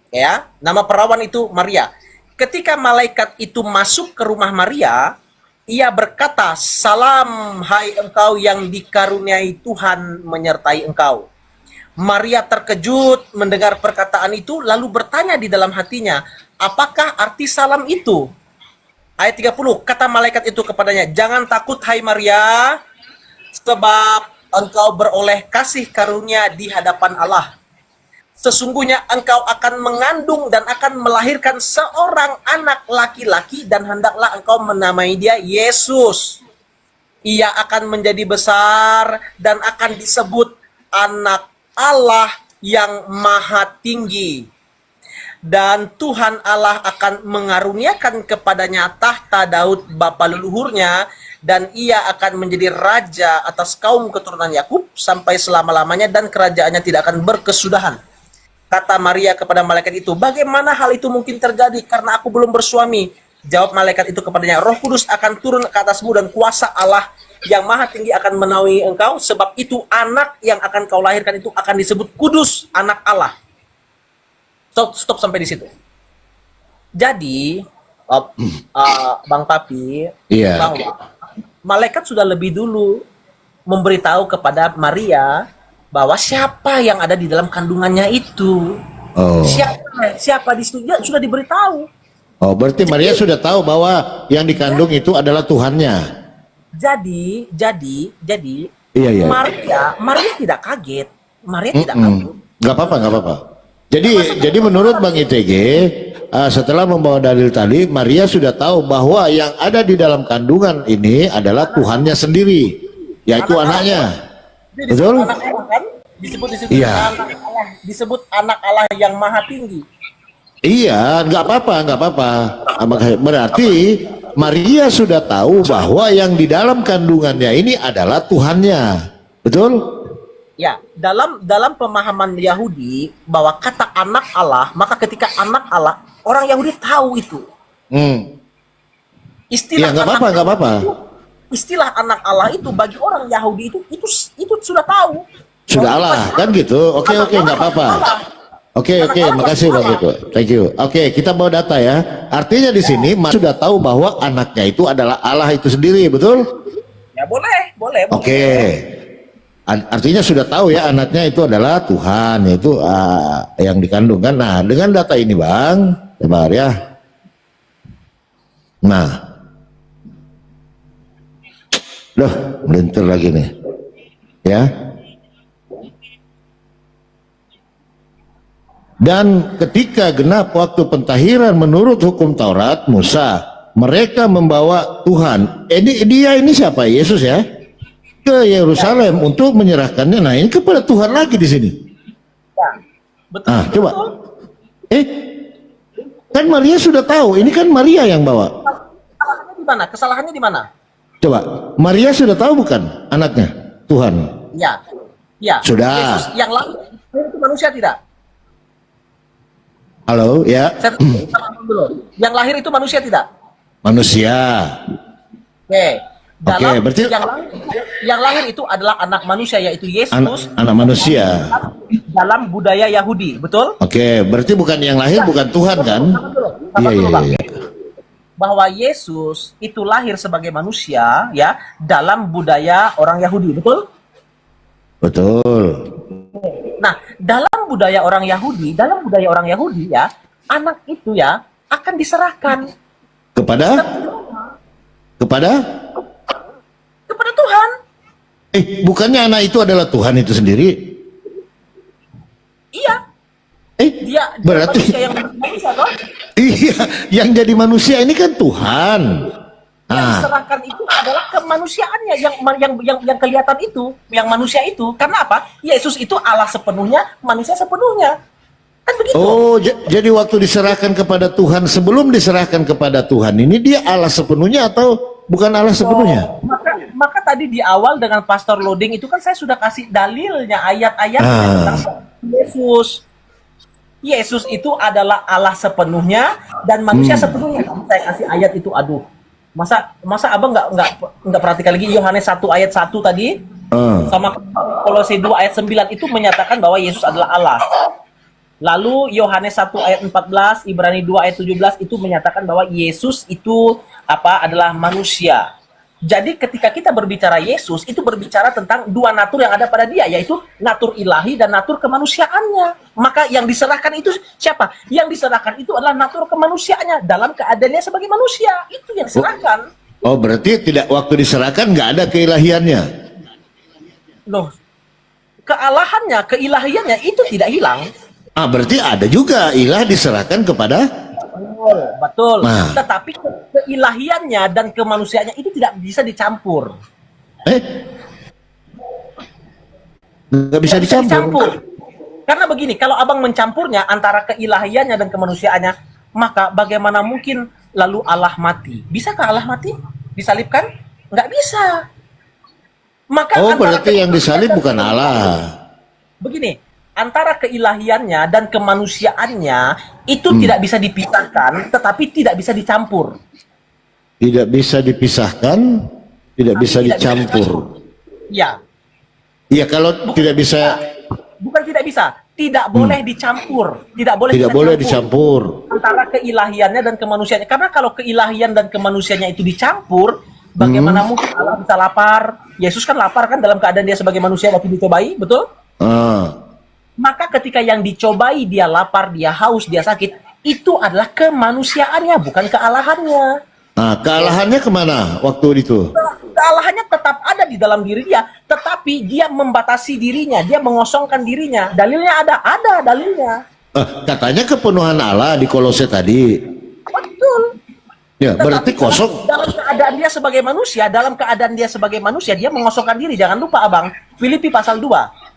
Ya, nama perawan itu Maria. Ketika malaikat itu masuk ke rumah Maria, ia berkata, "Salam hai engkau yang dikaruniai Tuhan menyertai engkau." Maria terkejut mendengar perkataan itu lalu bertanya di dalam hatinya, "Apakah arti salam itu?" Ayat 30, kata malaikat itu kepadanya, "Jangan takut hai Maria, sebab engkau beroleh kasih karunia di hadapan Allah. Sesungguhnya engkau akan mengandung dan akan melahirkan seorang anak laki-laki dan hendaklah engkau menamai dia Yesus. Ia akan menjadi besar dan akan disebut anak Allah yang maha tinggi. Dan Tuhan Allah akan mengaruniakan kepadanya tahta Daud bapa leluhurnya, dan ia akan menjadi raja atas kaum keturunan Yakub sampai selama-lamanya, dan kerajaannya tidak akan berkesudahan." Kata Maria kepada malaikat itu, "Bagaimana hal itu mungkin terjadi karena aku belum bersuami?" Jawab malaikat itu kepadanya, "Roh Kudus akan turun ke atasmu dan kuasa Allah yang maha tinggi akan menaungi engkau, sebab itu anak yang akan kau lahirkan itu akan disebut kudus, anak Allah." Stop sampai di situ. Jadi, Bang Papi, Iya. bahwa malaikat sudah lebih dulu memberitahu kepada Maria bahwa siapa yang ada di dalam kandungannya itu. Oh. Siapa di situ, ya, sudah diberitahu. Oh, berarti Maria sudah tahu bahwa yang dikandung itu adalah Tuhannya. Jadi Iya. Maria tidak kaget. Maria tidak kaget. Nggak apa-apa. Jadi menurut Bang ITG, setelah membawa dalil tadi, Maria sudah tahu bahwa yang ada di dalam kandungan ini adalah Tuhannya sendiri, yaitu anaknya. Jadi Betul? anak Allah kan? Disebut Iya. anak Allah, disebut anak Allah yang maha tinggi. Iya, nggak apa-apa. Berarti Maria sudah tahu bahwa yang di dalam kandungannya ini adalah Tuhannya, betul? Ya, dalam pemahaman Yahudi bahwa kata anak Allah, maka ketika anak Allah, orang Yahudi tahu itu. Iya, Istilah nggak apa-apa. Istilah anak Allah itu bagi orang Yahudi itu sudah tahu. Sudah Allah, kan gitu. Oke, nggak apa-apa. Oke, makasih Bang Eko. Thank you. Oke, kita bawa data ya. Artinya di sini sudah tahu bahwa anaknya itu adalah Allah itu sendiri, betul? Ya boleh. Oke. Artinya sudah tahu ya anaknya itu adalah Tuhan, yaitu yang dikandungkan. Nah, dengan data ini Bang, sabar ya. Nah, loh, melintir lagi nih, ya. Dan ketika genap waktu pentahiran menurut hukum Taurat Musa, mereka membawa Tuhan. Ini siapa? Yesus ya? Ke Yerusalem untuk menyerahkannya. Nah, ini kepada Tuhan lagi di sini. Ya, betul. Coba. Kan Maria sudah tahu. Ini kan Maria yang bawa. Kesalahannya di mana? Kesalahannya di mana? Coba. Maria sudah tahu bukan anaknya Tuhan? Ya. Sudah. Yesus yang lain itu manusia tidak? Halo, ya. Saya dulu. Yang lahir itu manusia tidak? Manusia. Oke. Dalam Oke, berarti yang lahir itu adalah anak manusia yaitu Yesus anak manusia. dalam budaya Yahudi, betul? Oke, berarti bukan yang lahir bukan Tuhan kan? Iya, iya, Bang. iya. Bahwa Yesus itu lahir sebagai manusia ya dalam budaya orang Yahudi, betul? Betul. Nah, dalam budaya orang Yahudi ya, anak itu ya akan diserahkan Kepada kepada Tuhan. bukannya anak itu adalah Tuhan itu sendiri? Iya, dia berarti manusia yang manusia toh? iya, yang jadi manusia ini kan Tuhan. Yang diserahkan itu adalah kemanusiaannya yang kelihatan itu, yang manusia itu. Karena apa? Yesus itu Allah sepenuhnya, manusia sepenuhnya. Kan begitu. Oh, jadi waktu diserahkan kepada Tuhan, sebelum diserahkan kepada Tuhan ini dia Allah sepenuhnya atau bukan Allah sepenuhnya? Maka tadi di awal dengan Pastor Loading itu kan saya sudah kasih dalilnya, ayat-ayatnya tentang Yesus. Yesus itu adalah Allah sepenuhnya dan manusia sepenuhnya. Saya kasih ayat itu, aduh. Masa abang nggak perhatikan lagi Yohanes 1 ayat 1 tadi sama Kolose 2 ayat 9 itu menyatakan bahwa Yesus adalah Allah. Lalu Yohanes 1 ayat 14, Ibrani 2 ayat 17 itu menyatakan bahwa Yesus itu adalah manusia. Jadi ketika kita berbicara Yesus itu berbicara tentang dua natur yang ada pada dia, yaitu natur ilahi dan natur kemanusiaannya. Maka yang diserahkan itu siapa? Yang diserahkan itu adalah natur kemanusiaannya dalam keadaannya sebagai manusia. Itu yang diserahkan. Oh, berarti tidak waktu diserahkan nggak ada keilahiannya. Loh, kealahannya, keilahiannya itu tidak hilang. Berarti ada juga ilah diserahkan kepada Betul. Nah. Tetapi keilahiannya dan kemanusiaannya itu tidak bisa dicampur. Nggak bisa dicampur. Karena begini, kalau abang mencampurnya antara keilahiannya dan kemanusiaannya, maka bagaimana mungkin lalu Allah mati? Bisakah Allah mati? Disalibkan? Nggak bisa. Maka berarti yang disalib bukan Allah. Begini, antara keilahiannya dan kemanusiaannya itu tidak bisa dipisahkan, tetapi tidak bisa dicampur. Tidak bisa dipisahkan, tidak bisa dicampur. Ya. Iya, kalau tidak bisa. Bukan tidak bisa, tidak boleh dicampur. Tidak boleh dicampur antara keilahiannya dan kemanusiaannya. Karena kalau keilahian dan kemanusiaannya itu dicampur, bagaimana mungkin Allah bisa lapar? Yesus kan lapar kan dalam keadaan dia sebagai manusia waktu dicobai, betul? Maka ketika yang dicobai dia lapar, dia haus, dia sakit, itu adalah kemanusiaannya, bukan kealahannya. Kealahannya kemana waktu itu? Kealahannya tetap ada di dalam diri dia, tetapi dia membatasi dirinya, dia mengosongkan dirinya. Dalilnya ada dalilnya. Katanya kepenuhan Allah di Kolose tadi. Betul. Ya, Tetapi berarti kosong. Dalam keadaan dia sebagai manusia, dia mengosongkan diri. Jangan lupa abang, Filipi pasal 2.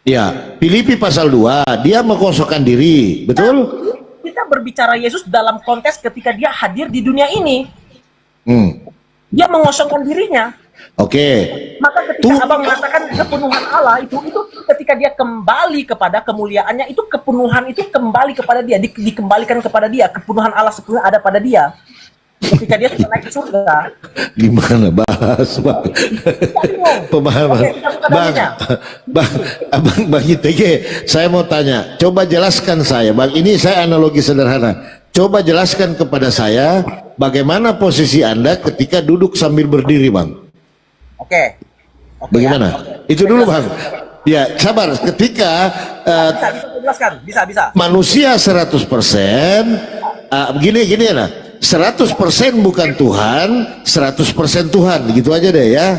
Ya, Filipi pasal 2, dia mengosongkan diri, betul? Kita berbicara Yesus dalam konteks ketika dia hadir di dunia ini. Dia mengosongkan dirinya. Oke. Maka ketika abang mengatakan kepenuhan Allah itu ketika dia kembali kepada kemuliaannya, itu kepenuhan itu kembali kepada dia, dikembalikan kepada dia. Kepenuhan Allah sepenuhnya ada pada dia. Ketika dia sudah naik ke surga. Gimana bahas, Bang? Pemahaman. Bang ITG, saya mau tanya, coba jelaskan saya, Bang. Ini saya analogi sederhana. Coba jelaskan kepada saya bagaimana posisi Anda ketika duduk sambil berdiri, Bang. Oke. Bagaimana? Itu dulu, Bang. Ya, sabar. Ketika bisa jelaskan, bisa. Manusia 100%, begini ya, 100% bukan Tuhan, 100% Tuhan, gitu aja deh ya.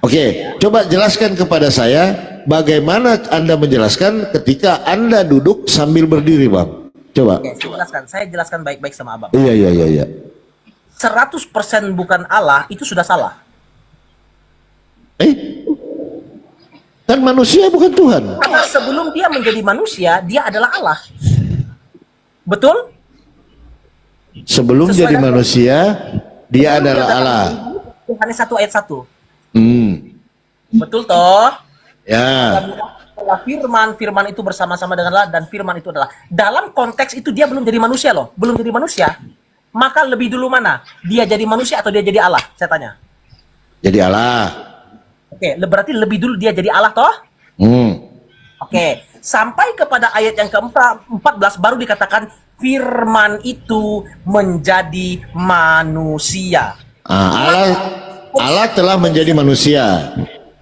Oke, coba jelaskan kepada saya bagaimana Anda menjelaskan ketika Anda duduk sambil berdiri, Bang. Coba. Oke, saya jelaskan baik-baik sama abang. Iya. 100% bukan Allah itu sudah salah. Kan manusia bukan Tuhan. Karena sebelum dia menjadi manusia, dia adalah Allah. Betul? Sebelum jadi manusia, dia adalah Allah. Yohanes 1 ayat 1. Betul toh? Ya. adalah firman, firman itu bersama-sama dengan Allah, dan firman itu adalah, dalam konteks itu dia belum jadi manusia loh, belum jadi manusia. Maka lebih dulu mana? Dia jadi manusia atau dia jadi Allah? Saya tanya. Jadi Allah. Oke, berarti lebih dulu dia jadi Allah toh? Oke, sampai kepada ayat yang ke-14 baru dikatakan firman itu menjadi manusia. Allah telah menjadi manusia.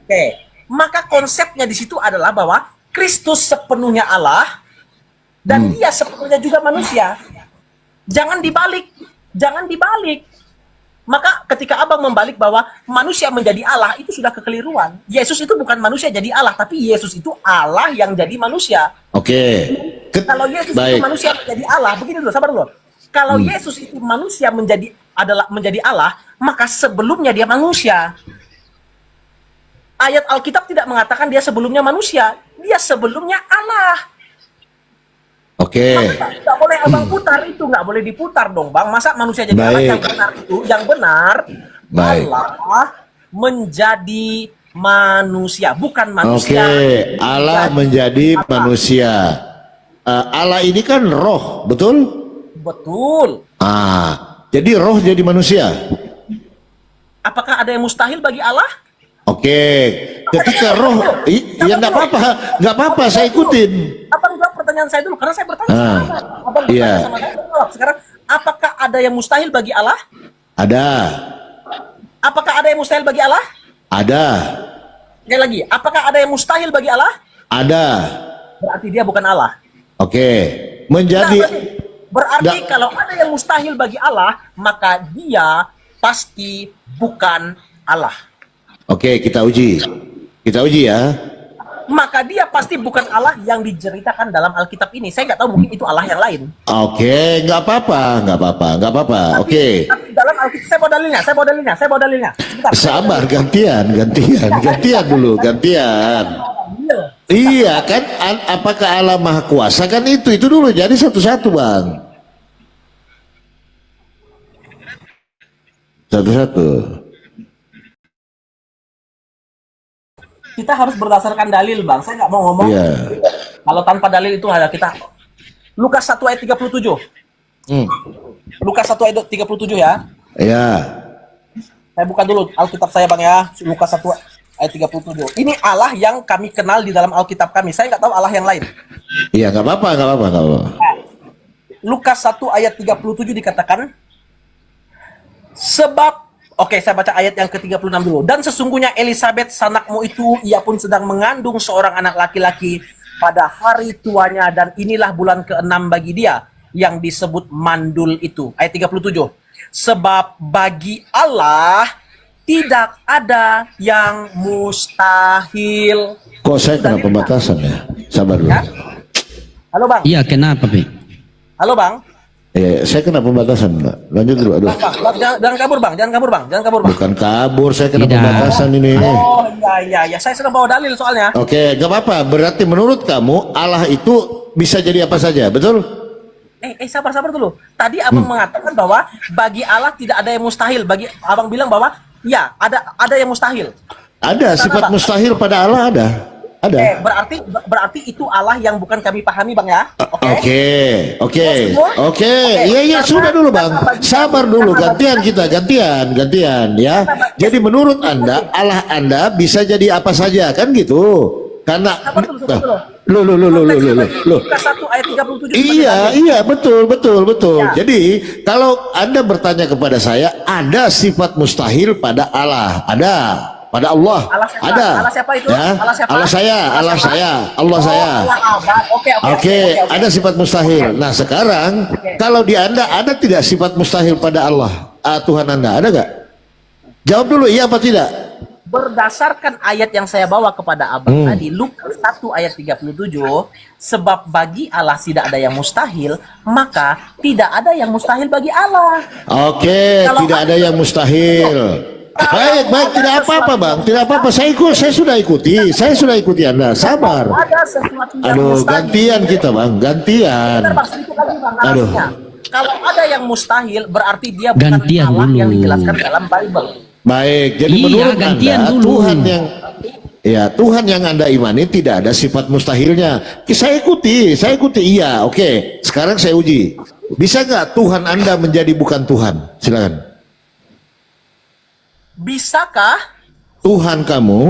Oke, maka konsepnya di situ adalah bahwa Kristus sepenuhnya Allah dan dia sepenuhnya juga manusia. Jangan dibalik, jangan dibalik. Maka ketika abang membalik bahwa manusia menjadi Allah, itu sudah kekeliruan. Yesus itu bukan manusia jadi Allah, tapi Yesus itu Allah yang jadi manusia. Oke. Kalau Yesus itu manusia menjadi Allah, begini dulu, sabar dulu. Kalau Yesus itu manusia menjadi Allah, maka sebelumnya dia manusia. Ayat Alkitab tidak mengatakan dia sebelumnya manusia, dia sebelumnya Allah. Oke. Nggak boleh abang putar itu, nggak boleh diputar dong bang. Masa manusia jadi Allah? Yang benar itu, yang benar Allah menjadi manusia, bukan manusia. Oke, Allah menjadi manusia. Allah ini kan roh, betul? Betul. Jadi roh jadi manusia. Apakah ada yang mustahil bagi Allah? Oke, ketika roh, ya nggak apa-apa, saya ikutin. Abang jawab pertanyaan saya dulu, karena saya bertanya sama abang. Bertanya sama saya jawab. Sekarang, apakah ada yang mustahil bagi Allah? Ada. Apakah ada yang mustahil bagi Allah? Ada. Sekali lagi, apakah ada yang mustahil bagi Allah? Ada. Berarti dia bukan Allah. Oke, menjadi. Berarti kalau ada yang mustahil bagi Allah, maka dia pasti bukan Allah. Oke, kita uji ya. Maka dia pasti bukan Allah yang diceritakan dalam Alkitab ini. Saya nggak tahu, mungkin itu Allah yang lain. Oke, nggak apa-apa. Oke. Tapi dalam Alkitab, saya bawa dalilnya. Sebentar, sabar, gantian dulu. Iya kan, apakah Allah Maha Kuasa kan itu dulu, jadi satu-satu bang. Satu-satu. Kita harus berdasarkan dalil bang. Saya nggak mau ngomong. Kalau tanpa dalil itu ada kita. Lukas 1 ayat 37. Lukas 1 ayat 37 ya. Iya. Saya buka dulu Alkitab saya bang ya. Lukas 1 ayat 37. Ini Allah yang kami kenal di dalam Alkitab kami. Saya nggak tahu Allah yang lain. Iya, nggak apa-apa. Lukas 1 ayat 37 dikatakan, sebab, oke, saya baca ayat yang ke-36 dulu. Dan sesungguhnya Elisabeth sanakmu itu, ia pun sedang mengandung seorang anak laki-laki pada hari tuanya, dan inilah bulan ke-6 bagi dia, yang disebut mandul itu. Ayat 37. Sebab bagi Allah tidak ada yang mustahil. Kok saya kena pembatasan ya? Sabar dulu. Ya? Halo bang. Iya, kenapa, Pi? Halo bang. Saya kena pembatasan, Mbak. Lanjut dulu, aduh. Bang, jangan kabur bang. Bukan kabur, saya kena Tidak. pembatasan ini. Oh iya, saya sedang bawa dalil soalnya. Oke, nggak apa-apa. Berarti menurut kamu Allah itu bisa jadi apa saja, betul? Sabar dulu. Tadi abang mengatakan bahwa bagi Allah tidak ada yang mustahil. Bagi abang bilang bahwa ya ada yang mustahil. Ada sifat mustahil pada Allah, ada. Berarti itu Allah yang bukan kami pahami bang ya. Oke. Iya, sudah dulu bang. Sabar dulu, gantian ya. Jadi menurut Anda, Allah Anda bisa jadi apa saja kan gitu? Karena Loh. Lukas 1 ayat 37. Iya, betul. Ya. Jadi kalau Anda bertanya kepada saya, ada sifat mustahil pada Allah, ada. Pada Allah, ada. Allah siapa itu? Ya? Allah saya. Oke, ada sifat mustahil. Nah sekarang, kalau di Anda ada tidak sifat mustahil pada Allah? Tuhan Anda, ada nggak? Jawab dulu, iya apa tidak? Berdasarkan ayat yang saya bawa kepada abang tadi, Lukas 1 ayat 37, sebab bagi Allah tidak ada yang mustahil, maka tidak ada yang mustahil bagi Allah. Oke, tidak ada yang mustahil. Baik, tidak apa-apa bang, tidak apa-apa. Saya sudah ikuti Anda. Sabar. Ada sesuatu yang Aduh, mustahil. gantian kita bang, gantian. Bentar, Bang, sedikit lagi, Bang, Aduh. narasinya. Kalau ada yang mustahil, berarti dia bukan Gantian Allah dulu. yang dijelaskan dalam Bible. Baik, jadi Iya, menurut gantian Anda dulu. Ya, Tuhan yang Anda imani tidak ada sifat mustahilnya. Saya ikuti, iya, oke. Sekarang saya uji. Bisa nggak Tuhan Anda menjadi bukan Tuhan? Silakan. Bisakah Tuhan kamu,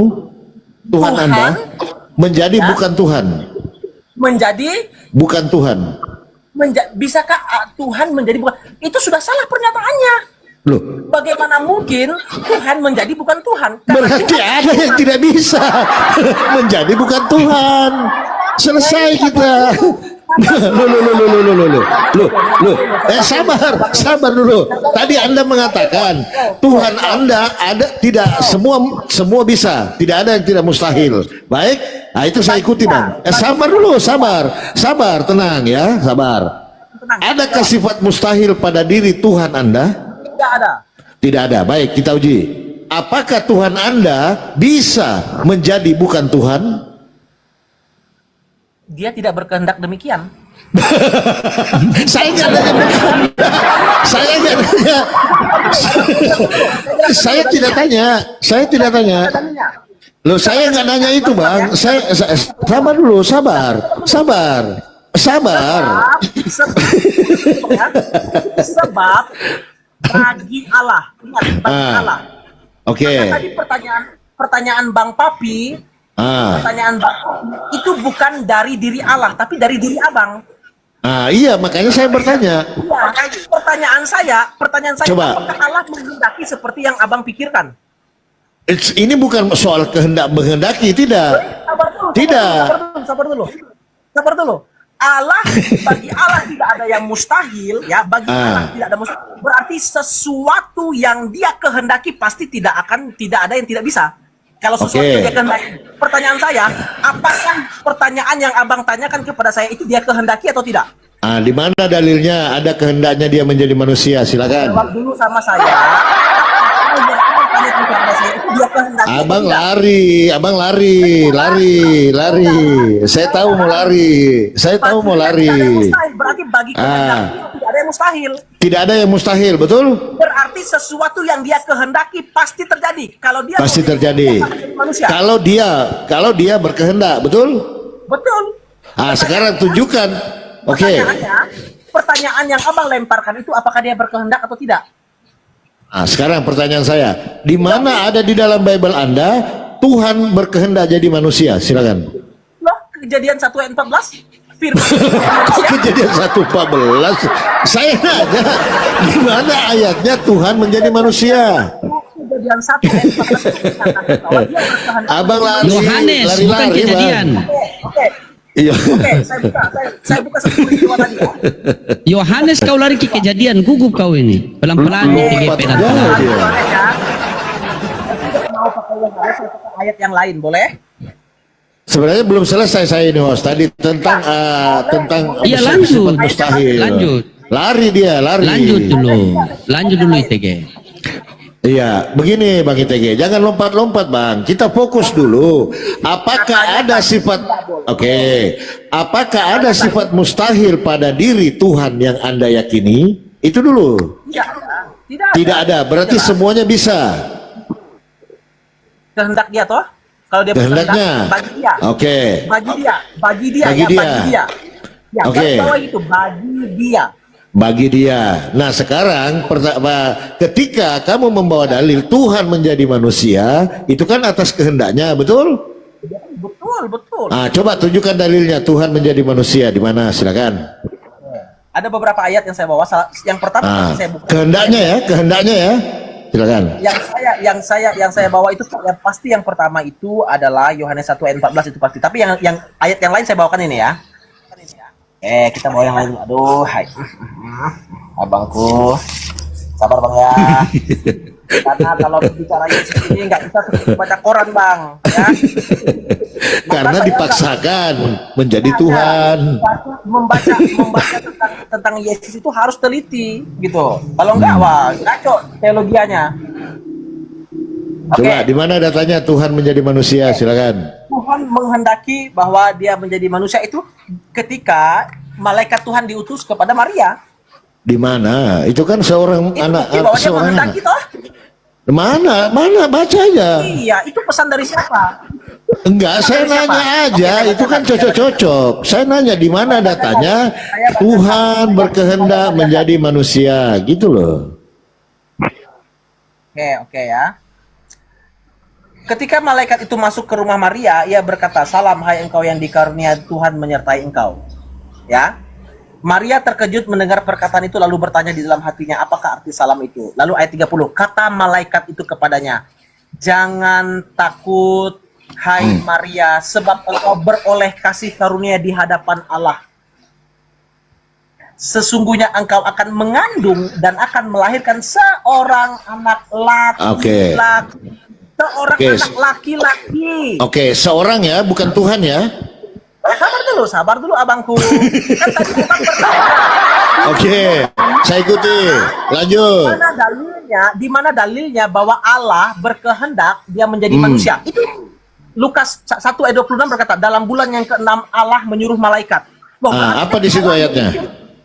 Tuhan Anda menjadi ya, bukan Tuhan? menjadi Bukan Tuhan. bisakah Tuhan menjadi bukan? Itu sudah salah pernyataannya. Loh, Bagaimana mungkin Tuhan menjadi bukan Tuhan? Karena berarti Tuhan ada yang tidak bisa menjadi bukan Tuhan. Selesai kita. Loh. Sabar dulu. Tadi Anda mengatakan Tuhan Anda ada, tidak semua bisa, tidak ada yang tidak mustahil. Baik, nah itu saya ikuti Bang. Sabar dulu, sabar, tenang ya, sabar. Adakah sifat mustahil pada diri Tuhan Anda? tidak ada. Tidak ada. Baik, kita uji. Apakah Tuhan Anda bisa menjadi bukan Tuhan? Dia tidak berkehendak demikian. Saya nggak nanya bukan. Saya nggak nanya. Saya tidak tanya. Loh, saya nggak nanya itu Bang. Saya sabar dulu, sabar. Sebab bagi Allah, ingat, bagi Allah. Oke. Maka tadi pertanyaan Bang Papi, pertanyaan Bang Papi itu bukan dari diri Allah, tapi dari diri Abang. Iya, makanya saya bertanya. Iya, pertanyaan saya, Coba. apakah Allah menghendaki seperti yang Abang pikirkan? Ini bukan soal menghendaki, tidak. Sabar dulu. Bagi Allah tidak ada yang mustahil, ya. Bagi Allah tidak ada mustahil. Berarti sesuatu yang Dia kehendaki pasti tidak ada yang tidak bisa. Kalau sesuatu yang Dia kehendaki. Pertanyaan saya, apakah pertanyaan yang Abang tanyakan kepada saya itu Dia kehendaki atau tidak? Di mana dalilnya ada kehendaknya dia menjadi manusia? Silakan. Jawab dulu sama saya. Abang lari. Saya tahu mau lari. Berarti bagi kehendaki tidak ada yang mustahil. Tidak ada yang mustahil, betul? Berarti sesuatu yang Dia kehendaki pasti terjadi. Kalau Dia Pasti terjadi. manusia. Kalau dia berkehendak, betul? Betul. Sekarang tunjukkan. Oke. Pertanyaan yang Abang lemparkan itu apakah Dia berkehendak atau tidak? Sekarang pertanyaan saya, di mana ada di dalam Bible Anda Tuhan berkehendak jadi manusia? Silakan. Loh, Kejadian 1 ayat 14 firman. Kejadian 1:14. Saya nanya, di mana ayatnya Tuhan menjadi manusia? Kejadian 1 ayat 14 mengatakan bahwa Dia berkehendak. Abang Yohanes, bukan Kejadian. Oke. Iya. Oke, saya buka satu peristiwa tadi. Yohanes kau lari ke Kejadian, gugup kau ini. Pelan-pelan Lompat pelan-pelan. jauh dia. Mau pakai Yohanes atau ayat yang lain, boleh? Sebenarnya belum selesai saya ini host tadi tentang Iya, sifat lanjut. mustahil. Lanjut. Lari. Lanjut dulu ITG. Iya, begini Bang ITG, jangan lompat-lompat Bang. Kita fokus dulu. Apakah ada sifat mustahil pada diri Tuhan yang Anda yakini? Itu dulu. Tidak ada. Berarti semuanya bisa. Kehendak Dia toh? Kalau Dia Kehendaknya. berkehendak, bagi Dia. Oke. Bagi dia. Bagi Ya, Oke. garis bawah itu Bagi dia. Nah sekarang ketika kamu membawa dalil Tuhan menjadi manusia, itu kan atas kehendaknya, betul? Betul. Coba tunjukkan dalilnya Tuhan menjadi manusia di mana? Silakan. Ada beberapa ayat yang saya bawa. Yang pertama saya buka. Kehendaknya ya. Silakan. Yang saya bawa itu yang pasti yang pertama itu adalah Yohanes 1 ayat 14 itu pasti. Tapi yang ayat yang lain saya bawakan ini ya. Kita bawa yang lain. Aduh, hai. Abangku. Sabar Bang ya. Karena kalau bicara Yesus ini nggak bisa seperti baca koran Bang, ya. Karena dipaksakan menjadi Tuhan. Membaca tentang Yesus itu harus teliti, gitu. Kalau enggak, wah, ngaco teologianya. Coba di mana datanya Tuhan menjadi manusia? Silakan. Tuhan menghendaki bahwa Dia menjadi manusia itu ketika malaikat Tuhan diutus kepada Maria. Di mana? Itu kan seorang Itu anak, bahwa Dia anak. menghendaki toh? Mana baca aja. Iya, itu pesan dari siapa? Enggak, saya Dari siapa? nanya aja, Oke, itu kan cocok-cocok. Saya nanya di mana datanya Tuhan berkehendak menjadi manusia, gitu loh. Oke ya. Ketika malaikat itu masuk ke rumah Maria, ia berkata, "Salam hai engkau yang dikarunia Tuhan menyertai engkau." Ya. Maria terkejut mendengar perkataan itu lalu bertanya di dalam hatinya, apakah arti salam itu? Lalu ayat 30, kata malaikat itu kepadanya, "Jangan takut, hai Maria, sebab engkau beroleh kasih karunia di hadapan Allah. Sesungguhnya engkau akan mengandung dan akan melahirkan seorang anak Oke. laki-laki." Seorang Oke. anak laki-laki. Oke, seorang ya, bukan Tuhan ya. Sabar dulu abangku. Kan tadi abang bertanya. Oke, saya ikuti. Lanjut. Di mana dalilnya bahwa Allah berkehendak dia menjadi manusia? Itu Lukas 1 ayat 26 berkata, dalam bulan yang ke-6 Allah menyuruh malaikat. Wah, Apa di situ ayatnya?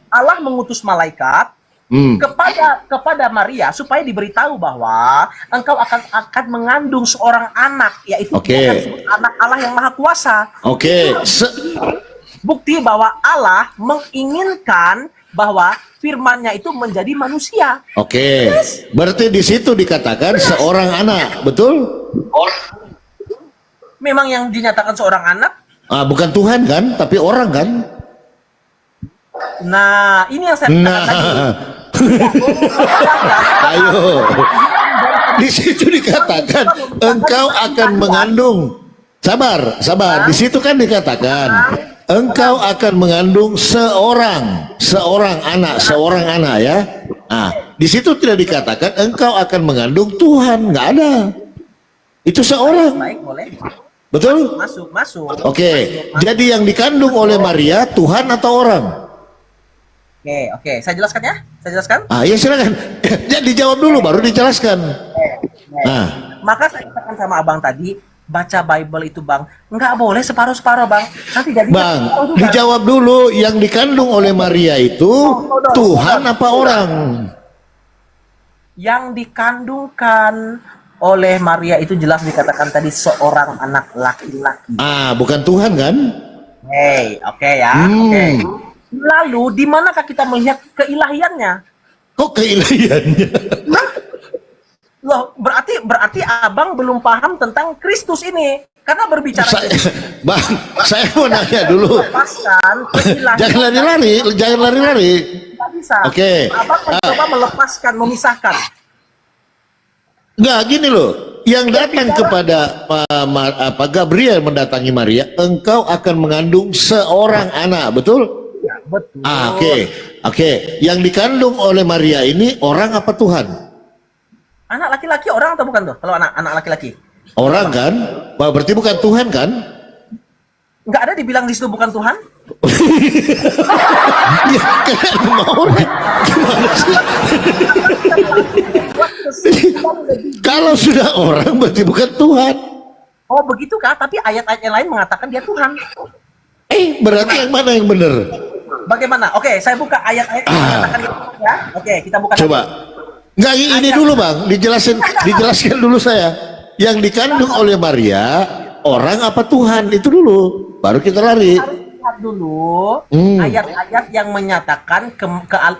Allah mengutus malaikat kepada Maria supaya diberitahu bahwa engkau akan mengandung seorang anak, yaitu dia akan disebut anak Allah yang Maha Kuasa. Oke. Bukti bahwa Allah menginginkan bahwa firman-Nya itu menjadi manusia. Oke. Berarti di situ dikatakan seorang anak, betul? Memang yang dinyatakan seorang anak. Bukan Tuhan kan, tapi orang kan? Nah, ini yang saya katakan tadi. Ayo. Di situ dikatakan engkau akan mengandung. Sabar. Di situ kan dikatakan engkau akan mengandung seorang anak ya. Di situ tidak dikatakan engkau akan mengandung Tuhan, nggak ada. Itu seorang. Baik, boleh. Betul? Masuk. Oke. Jadi yang dikandung oleh Maria Tuhan atau orang? Oke. Saya jelaskan ya. Ya silakan. Jadi jawab dulu baru dijelaskan. Maka saya katakan sama abang tadi, baca Bible itu bang, nggak boleh separuh-separuh bang. Nanti jadi Bang, dijawab dulu yang dikandung oleh Maria itu Tuhan apa orang? Yang dikandungkan oleh Maria itu jelas dikatakan tadi seorang anak laki-laki. Bukan Tuhan kan? Oke ya. Oke. Lalu di manakah kita melihat keilahiannya? Kok keilahiannya? Loh, berarti abang belum paham tentang Kristus ini. Karena berbicara Bang, saya mau nanya dulu. Lepaskan keilahian. Jangan lari-lari. Tidak bisa. Oke. Abang mencoba melepaskan, memisahkan. Enggak, gini loh. Yang datang kepada Gabriel mendatangi Maria, engkau akan mengandung seorang anak, betul? Ya, betul. Oke. Yang dikandung oleh Maria ini orang apa Tuhan? Anak laki-laki orang atau bukan tuh? Kalau anak laki-laki. Orang kan? Berarti bukan Tuhan kan? Nggak ada dibilang di situ bukan Tuhan? Ya, kan mau gimana sih? Kalau sudah orang berarti bukan Tuhan. Oh begitu kah? Tapi ayat-ayat yang lain mengatakan dia Tuhan. Berarti yang mana yang benar? Bagaimana? Oke, saya buka ayat-ayat yang mengatakan dia Tuhan ya. Oke, kita buka. Coba. Enggak, ini dulu bang, dijelaskan dulu saya. Yang dikandung oleh Maria, orang apa Tuhan? Itu dulu, baru kita lari. Harus lihat dulu ayat-ayat yang menyatakan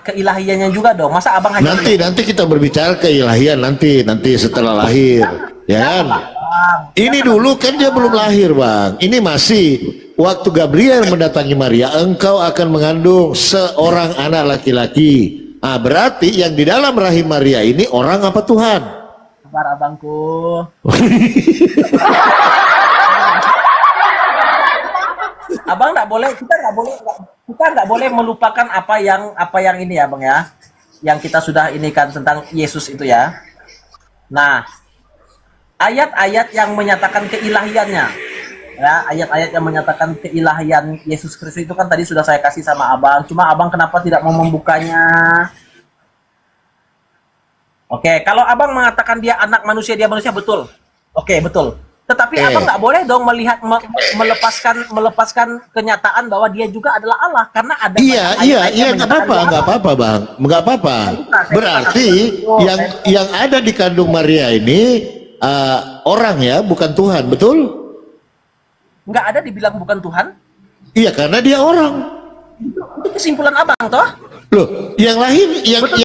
keilahiannya juga dong. Masa abang hanya Nanti kita berbicara keilahian nanti setelah lahir, ya kan? Ini dulu kan dia belum lahir bang. Ini masih waktu Gabriel mendatangi Maria, engkau akan mengandung seorang anak laki-laki. Berarti yang di dalam rahim Maria ini orang apa Tuhan? Sabar abangku. Abang nggak boleh, kita nggak boleh melupakan apa yang ini ya bang ya, yang kita sudah ini kan tentang Yesus itu ya. Nah, ayat-ayat yang menyatakan keilahiannya, ya ayat-ayat yang menyatakan keilahian Yesus Kristus itu kan tadi sudah saya kasih sama abang. Cuma abang kenapa tidak mau membukanya? Oke, kalau abang mengatakan dia anak manusia, dia manusia, betul. Oke, betul. Tetapi abang nggak boleh dong melihat melepaskan kenyataan bahwa dia juga adalah Allah karena ada nggak apa-apa bang, nggak apa-apa. Berarti yang ada di kandung Maria ini orang ya, bukan Tuhan, betul? nggak ada dibilang bukan Tuhan? Iya, karena dia orang. Itu kesimpulan abang toh? Loh, yang lahir yang